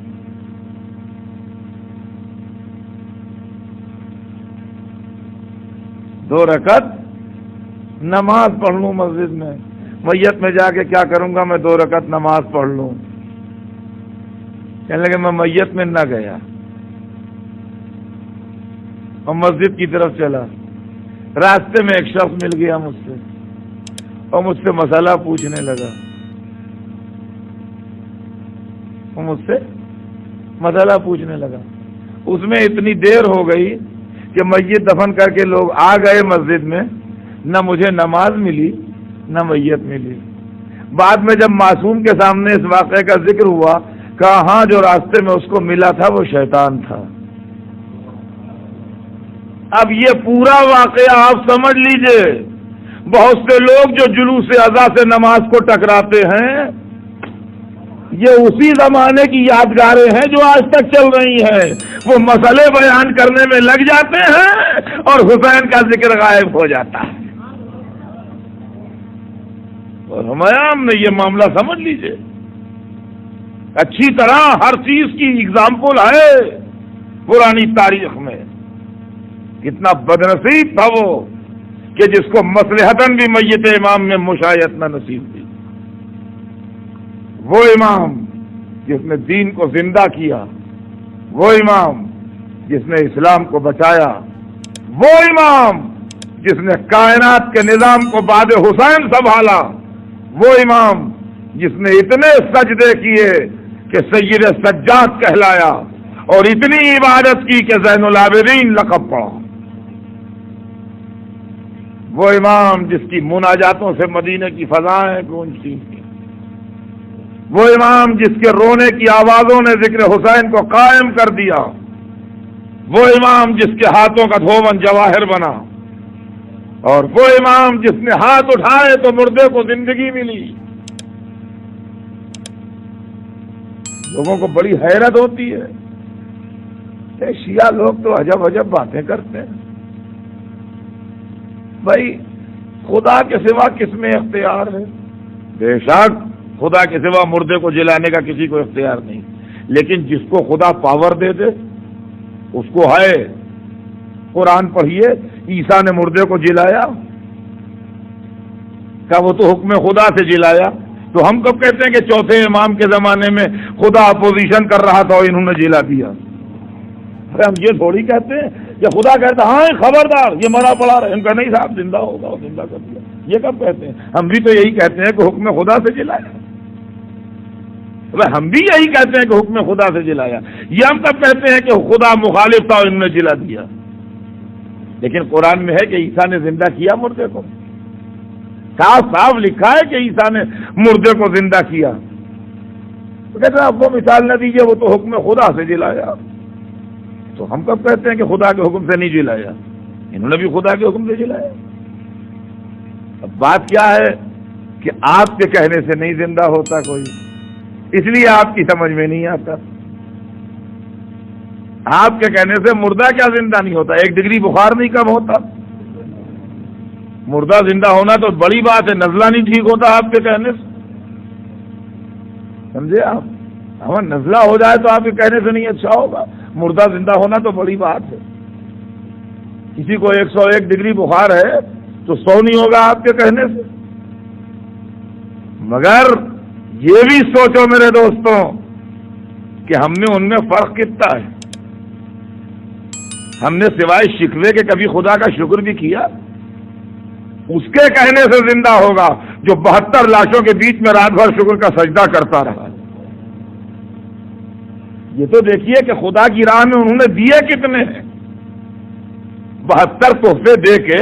دو رکعت نماز پڑھ لوں مسجد میں، میت میں جا کے کیا کروں گا، میں 2 رکعت نماز پڑھ لوں۔ کہنے لگے میں میت میں نہ گیا، اور مسجد کی طرف چلا. راستے میں ایک شخص مل گیا مجھ سے اور مجھ سے مسئلہ پوچھنے لگا. اس میں اتنی دیر ہو گئی کہ میت دفن کر کے لوگ آ گئے مسجد میں، نہ مجھے نماز ملی نہ میت ملی. بعد میں جب معصوم کے سامنے اس واقعے کا ذکر ہوا، کہا ہاں جو راستے میں اس کو ملا تھا وہ شیطان تھا. اب یہ پورا واقعہ آپ سمجھ لیجئے. بہت سے لوگ جو جلوس اذا سے نماز کو ٹکراتے ہیں، یہ اسی زمانے کی یادگاریں ہیں جو آج تک چل رہی ہیں. وہ مسئلے بیان کرنے میں لگ جاتے ہیں اور حسین کا ذکر غائب ہو جاتا ہے. اور ہم نے یہ معاملہ سمجھ لیجئے اچھی طرح. ہر چیز کی اگزامپل ہے پرانی تاریخ میں. کتنا بدنصیب تھا وہ کہ جس کو مصلحتاً بھی میت امام میں مشایعت نہ نصیب تھی. وہ امام جس نے دین کو زندہ کیا، وہ امام جس نے اسلام کو بچایا، وہ امام جس نے کائنات کے نظام کو بعد حسین سنبھالا، وہ امام جس نے اتنے سجدے کیے کہ سید سجاد کہلایا اور اتنی عبادت کی کہ زین العابدین لقب پڑا. وہ امام جس کی مناجاتوں سے مدینے کی فضائیں گونجتی تھیں. وہ امام جس کے رونے کی آوازوں نے ذکر حسین کو قائم کر دیا. وہ امام جس کے ہاتھوں کا دھوون جواہر بنا. اور وہ امام جس نے ہاتھ اٹھائے تو مردے کو زندگی ملی. لوگوں کو بڑی حیرت ہوتی ہے کہ شیعہ لوگ تو عجب عجب باتیں کرتے ہیں. بھائی خدا کے سوا کس میں اختیار ہے؟ بے شک خدا کے سوا مردے کو جلانے کا کسی کو اختیار نہیں، لیکن جس کو خدا پاور دے دے اس کو ہے. قرآن پڑھیے، عیسیٰ نے مردے کو جلایا، کیا وہ تو حکم خدا سے جلایا؟ تو ہم کب کہتے ہیں کہ چوتھے امام کے زمانے میں خدا اپوزیشن کر رہا تھا اور انہوں نے جلا دیا؟ ارے ہم یہ تھوڑی کہتے ہیں کہ خدا کہتا ہاں خبردار یہ مرا پڑا رہے، ہم کہتے نہیں صاحب زندہ ہوگا اور زندہ کر دیا. یہ کب کہتے ہیں؟ ہم بھی تو یہی کہتے ہیں کہ حکم خدا سے جلایا. ہم بھی یہی کہتے ہیں کہ حکم خدا سے جلایا. یہ ہم کب کہتے ہیں کہ خدا مخالف تھا اور انہوں نے جلا دیا؟ لیکن قرآن میں ہے کہ عیسیٰ نے زندہ کیا مردے کو. صاف صاف لکھا ہے کہ عیسیٰ نے مردے کو زندہ کیا. تو کہتے ہیں آپ وہ مثال نہ دیجیے، وہ تو حکم خدا سے جلایا. تو ہم کب کہتے ہیں کہ خدا کے حکم سے نہیں جلایا؟ انہوں نے بھی خدا کے حکم سے جلایا. اب بات کیا ہے کہ آپ کے کہنے سے نہیں زندہ ہوتا کوئی، اس لیے آپ کی سمجھ میں نہیں آتا. آپ کے کہنے سے مردہ کیا زندہ نہیں ہوتا؟ 1 ڈگری بخار نہیں کم ہوتا. مردہ زندہ ہونا تو بڑی بات ہے، نزلہ نہیں ٹھیک ہوتا آپ کے کہنے سے. سمجھے آپ؟ ہمیں نزلہ ہو جائے تو آپ کے کہنے سے نہیں اچھا ہوگا. مردہ زندہ ہونا تو بڑی بات ہے. کسی کو 101 ڈگری بخار ہے تو 100 نہیں ہوگا آپ کے کہنے سے. مگر یہ بھی سوچو میرے دوستوں کہ ہم نے ان میں فرق کتنا ہے. ہم نے سوائے شکوے کے کبھی خدا کا شکر بھی کیا؟ اس کے کہنے سے زندہ ہوگا جو 72 لاشوں کے بیچ میں رات بھر شکر کا سجدہ کرتا رہا. یہ تو دیکھیے کہ خدا کی راہ میں انہوں نے دیے کتنے ہیں. 72 تحفے دے کے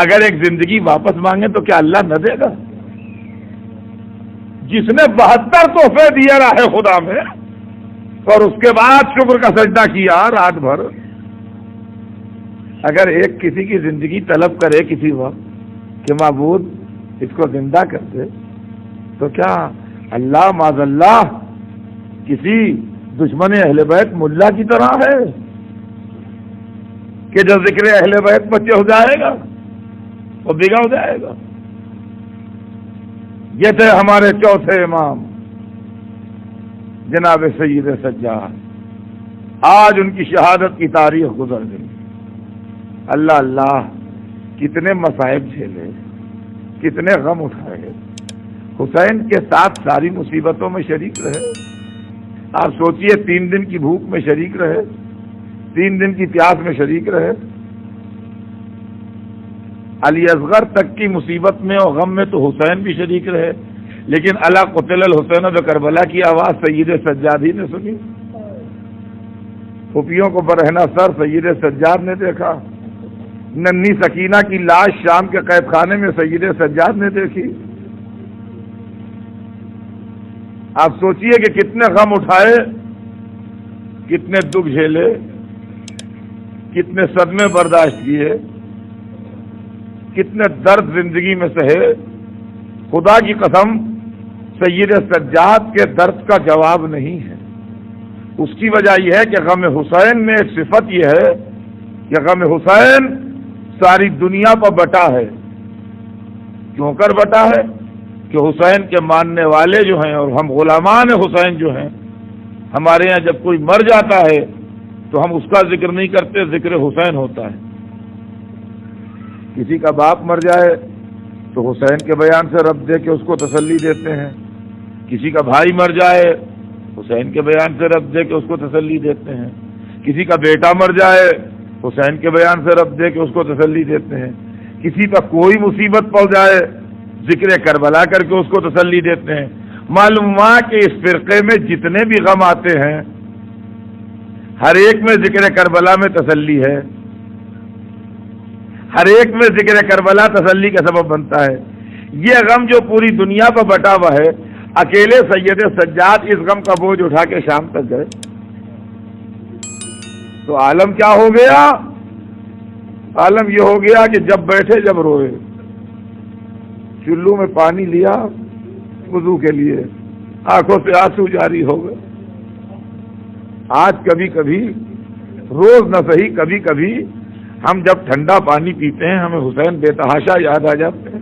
اگر ایک زندگی واپس مانگے تو کیا اللہ نہ دے گا؟ جس نے 72 تحفے دیے راہ خدا میں اور اس کے بعد شکر کا سجدہ کیا رات بھر، اگر ایک کسی کی زندگی طلب کرے کسی وقت کہ معبود اس کو زندہ کر دے، تو کیا اللہ معاذ اللہ کسی دشمن اہل بیت ملا کی طرح ہے کہ جو ذکر اہل بیت بچے ہو جائے گا وہ بگڑ جائے گا؟ یہ تھے ہمارے چوتھے امام جناب سید سجاد. آج ان کی شہادت کی تاریخ گزر گئی. اللہ اللہ کتنے مصائب جھیلے، کتنے غم اٹھائے. حسین کے ساتھ ساری مصیبتوں میں شریک رہے. آپ سوچئے 3 دن کی بھوک میں شریک رہے، 3 دن کی پیاس میں شریک رہے، علی اصغر تک کی مصیبت میں اور غم میں تو حسین بھی شریک رہے، لیکن الا قتل الحسین بکربلا کی آواز سید سجاد ہی نے سنی، پھوپھیوں کو برہنہ سر سید سجاد نے دیکھا، ننھی سکینہ کی لاش شام کے قید خانے میں سید سجاد نے دیکھی۔ آپ سوچئے کہ کتنے غم اٹھائے، کتنے دکھ جھیلے، کتنے صدمے برداشت کیے، کتنے درد زندگی میں سہے۔ خدا کی قسم سید سجاد کے درد کا جواب نہیں ہے۔ اس کی وجہ یہ ہے کہ غم حسین میں ایک صفت یہ ہے کہ غم حسین ساری دنیا پر بٹا ہے۔ کیوں کر بٹا ہے؟ کہ حسین کے ماننے والے جو ہیں اور ہم غلامان حسین جو ہیں، ہمارے یہاں جب کوئی مر جاتا ہے تو ہم اس کا ذکر نہیں کرتے، ذکر حسین ہوتا ہے۔ کسی کا باپ مر جائے تو حسین کے بیان سے رب دے کے اس کو تسلی دیتے ہیں، کسی کا بھائی مر جائے حسین کے بیان سے رب دے کے اس کو تسلی دیتے ہیں، کسی کا بیٹا مر جائے حسین کے بیان سے رب دے کے اس کو تسلی دیتے ہیں، کسی پر کوئی مصیبت پڑ جائے ذکر کربلا کر کے اس کو تسلی دیتے ہیں۔ معلوم ہوا کہ اس فرقے میں جتنے بھی غم آتے ہیں ہر ایک میں ذکر کربلا میں تسلی ہے، ہر ایک میں ذکر کربلا تسلی کا سبب بنتا ہے۔ یہ غم جو پوری دنیا پر بٹا ہوا ہے، اکیلے سید سجاد اس غم کا بوجھ اٹھا کے شام تک گئے تو عالم کیا ہو گیا؟ عالم یہ ہو گیا کہ جب بیٹھے جب روئے، چلو میں پانی لیا وضو کے لیے، آنکھوں سے آنسو جاری ہو گئے۔ آج کبھی کبھی، روز نہ صحیح، کبھی کبھی ہم جب ٹھنڈا پانی پیتے ہیں ہمیں حسین بے تحاشا یاد آ جاتے ہیں،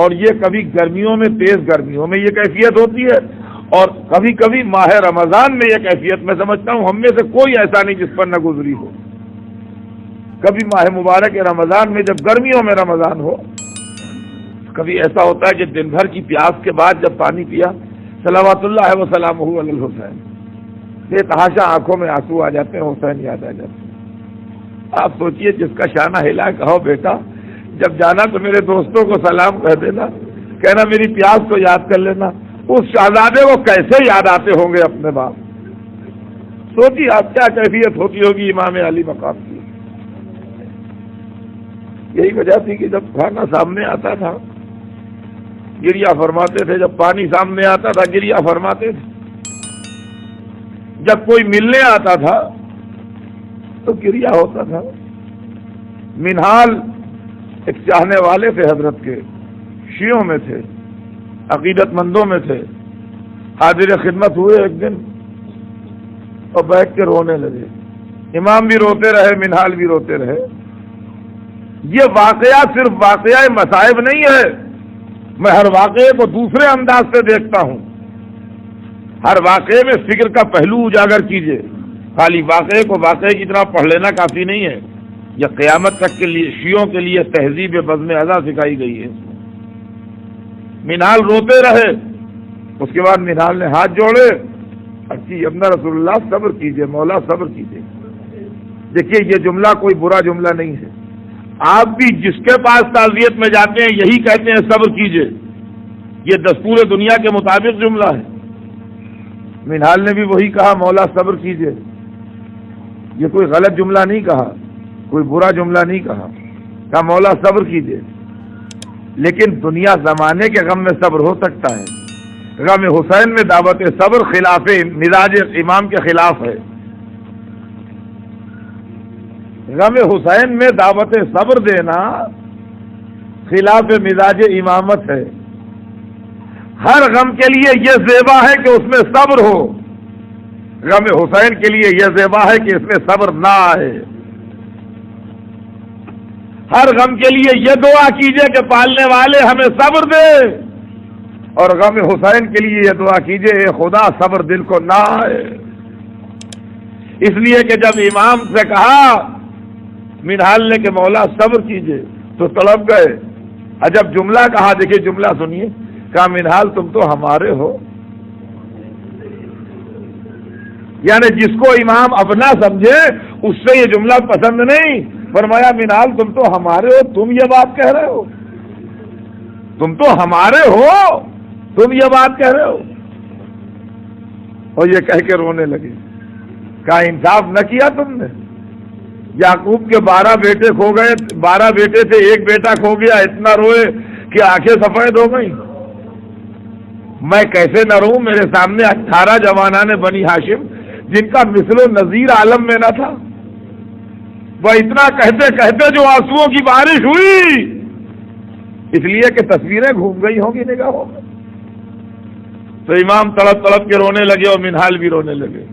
اور یہ کبھی گرمیوں میں، تیز گرمیوں میں یہ کیفیت ہوتی ہے، اور کبھی کبھی ماہ رمضان میں یہ کیفیت میں سمجھتا ہوں ہم میں سے کوئی ایسا نہیں جس پر نہ گزری ہو۔ کبھی ماہ مبارک رمضان میں جب گرمیوں میں رمضان ہو، کبھی ایسا ہوتا ہے کہ دن بھر کی پیاس کے بعد جب پانی پیا، صلوات اللہ وسلامہ علی الحسین، بے تحاشا آنکھوں میں آنسو آ جاتے ہیں، حسین یاد آ جاتے ہیں۔ آپ سوچئے جس کا شانہ ہلا، کہو بیٹا جب جانا تو میرے دوستوں کو سلام کہہ دینا، کہنا میری پیاس کو یاد کر لینا۔ اس شہزادے کو کیسے یاد آتے ہوں گے اپنے باپ؟ سوچیے آپ کیا کیفیت ہوتی ہوگی امام علی مقام کی۔ یہی وجہ تھی کہ جب کھانا سامنے آتا تھا گریہ فرماتے تھے، جب پانی سامنے آتا تھا گریہ فرماتے تھے، جب کوئی ملنے آتا تھا تو گریہ ہوتا تھا۔ منہال ایک چاہنے والے تھے حضرت کے، شیعوں میں تھے، عقیدت مندوں میں تھے، حاضر خدمت ہوئے ایک دن اور بیٹھ کے رونے لگے۔ امام بھی روتے رہے، منہال بھی روتے رہے۔ یہ واقعہ صرف واقعہ مصائب نہیں ہے، میں ہر واقعے کو دوسرے انداز سے دیکھتا ہوں۔ ہر واقعے میں فکر کا پہلو اجاگر کیجئے، خالی واقعے کو واقعے کی طرح پڑھ لینا کافی نہیں ہے۔ یہ قیامت تک کے لیے شیعوں کے لیے تہذیب بزم اعضا سکھائی گئی ہے۔ منہال روتے رہے، اس کے بعد منہال نے ہاتھ جوڑے، اچھی ابن رسول اللہ صبر کیجئے، مولا صبر کیجئے۔ دیکھیے یہ جملہ کوئی برا جملہ نہیں ہے، آپ بھی جس کے پاس تعزیت میں جاتے ہیں یہی کہتے ہیں صبر کیجئے، یہ دستور دنیا کے مطابق جملہ ہے۔ منہال نے بھی وہی کہا، مولا صبر کیجئے۔ یہ کوئی غلط جملہ نہیں کہا، کوئی برا جملہ نہیں کہا مولا صبر کیجئے۔ لیکن دنیا زمانے کے غم میں صبر ہو سکتا ہے، غم حسین میں دعوت صبر خلاف مزاج امام کے خلاف ہے۔ غم حسین میں دعوت صبر دینا خلاف مزاج امامت ہے۔ ہر غم کے لیے یہ زیبا ہے کہ اس میں صبر ہو، غم حسین کے لیے یہ زیبا ہے کہ اس میں صبر نہ آئے۔ ہر غم کے لیے یہ دعا کیجئے کہ پالنے والے ہمیں صبر دے، اور غم حسین کے لیے یہ دعا کیجئے اے خدا صبر دل کو نہ آئے۔ اس لیے کہ جب امام سے کہا منہال نے کہ مولا صبر کیجئے تو تڑپ گئے، اور جب جملہ کہا، دیکھیے جملہ سنیے، کہا منہال تم تو ہمارے ہو، یعنی جس کو امام اپنا سمجھے اس سے یہ جملہ پسند نہیں. فرمایا منہال تم تو ہمارے ہو, تم یہ بات کہہ رہے ہو, تم تو ہمارے ہو, تم یہ بات کہہ رہے ہو. اور یہ کہہ کے رونے لگے. کہا انصاف نہ کیا تم نے. یعقوب کے 12 بیٹے کھو گئے, 12 بیٹے سے ایک بیٹا کھو گیا, اتنا روئے کہ آنکھیں سفید ہو گئی. میں کیسے نہ رہوں, میرے سامنے 18 جوانان بنی ہاشم جن کا مثل و نظیر عالم میں نہ تھا. وہ اتنا کہتے کہتے جو آنسوؤں کی بارش ہوئی, اس لیے کہ تصویریں گھوم گئی ہوں گی نگاہوں میں. تو امام تڑپ تڑپ کے رونے لگے اور منہال بھی رونے لگے,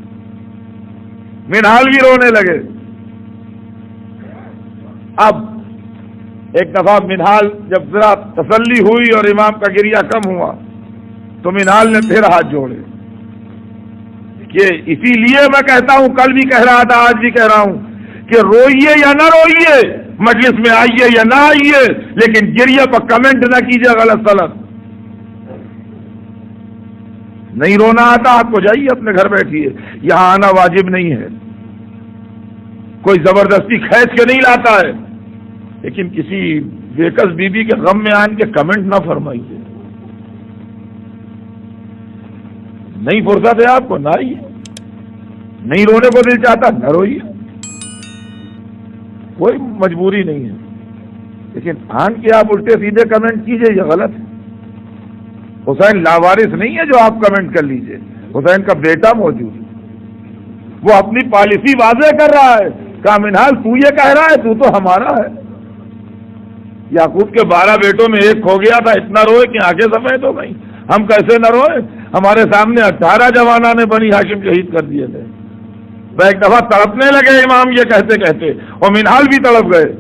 منہال بھی رونے لگے. اب ایک دفعہ منہال جب ذرا تسلی ہوئی اور امام کا گریہ کم ہوا تو منہال نے پھر ہاتھ جوڑے کہ اسی لیے میں کہتا ہوں, کل بھی کہہ رہا تھا, آج بھی کہہ رہا ہوں کہ روئیے یا نہ روئیے, مجلس میں آئیے یا نہ آئیے, لیکن گریہ پر کمنٹ نہ کیجیے غلط سلط. نہیں رونا آتا آپ کو, جائیے اپنے گھر بیٹھیے, یہاں آنا واجب نہیں ہے, کوئی زبردستی کھینچ کے نہیں لاتا ہے, لیکن کسی بےکس بیوی کے غم میں آن کے کمنٹ نہ فرمائیے. نہیں فرصت ہے آپ کو, نہ آئیے. نہیں رونے کو دل چاہتا نہ روئیے, کوئی مجبوری نہیں ہے, لیکن آن کے آپ الٹے سیدھے کمنٹ کیجئے, یہ غلط ہے. حسین لاوارث نہیں ہے جو آپ کمنٹ کر لیجئے, حسین کا بیٹا موجود ہے, وہ اپنی پالیسی واضح کر رہا ہے. کہا منہال تو یہ کہہ رہا ہے, تو تو ہمارا ہے. یعقوب کے 12 بیٹوں میں ایک کھو گیا تھا, اتنا روئے کہ آنکھیں سفید ہو گئی. ہم کیسے نہ روئے, ہمارے سامنے 18 جوانوں نے بنی ہاشم شہید کر دیے تھے. وہ ایک دفعہ تڑپنے لگے امام یہ کہتے کہتے, اور منہال بھی تڑپ گئے.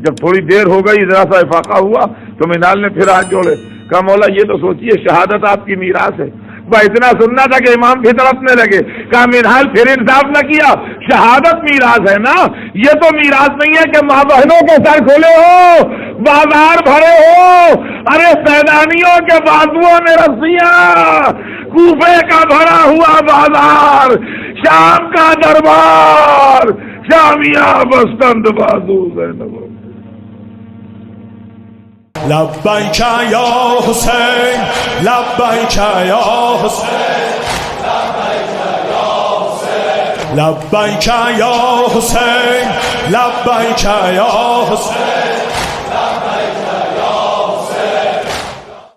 جب تھوڑی دیر ہو گئی, ذرا سا افاقہ ہوا, تو منہال نے پھر ہاتھ جوڑے. کہا مولا یہ تو سوچئے شہادت آپ کی میراث ہے. وہ اتنا سننا تھا کہ امام بھی تڑپنے لگے. کہا منہال پھر انصاف نہ کیا, شہادت میراث ہے نا, یہ تو میراث نہیں ہے کہ ماں بہنوں کے سر کھولے ہو, بازار بھرے ہو, ارے سیدانیوں کے بازوؤں میں رسیاں, کوفے کا بھرا ہوا بازار, شام کا دربار, شامیاں بستند بازو زینب. لبیک یا حسین, لبیک یا حسین, لبیک یا حسین, لبیک یا حسین.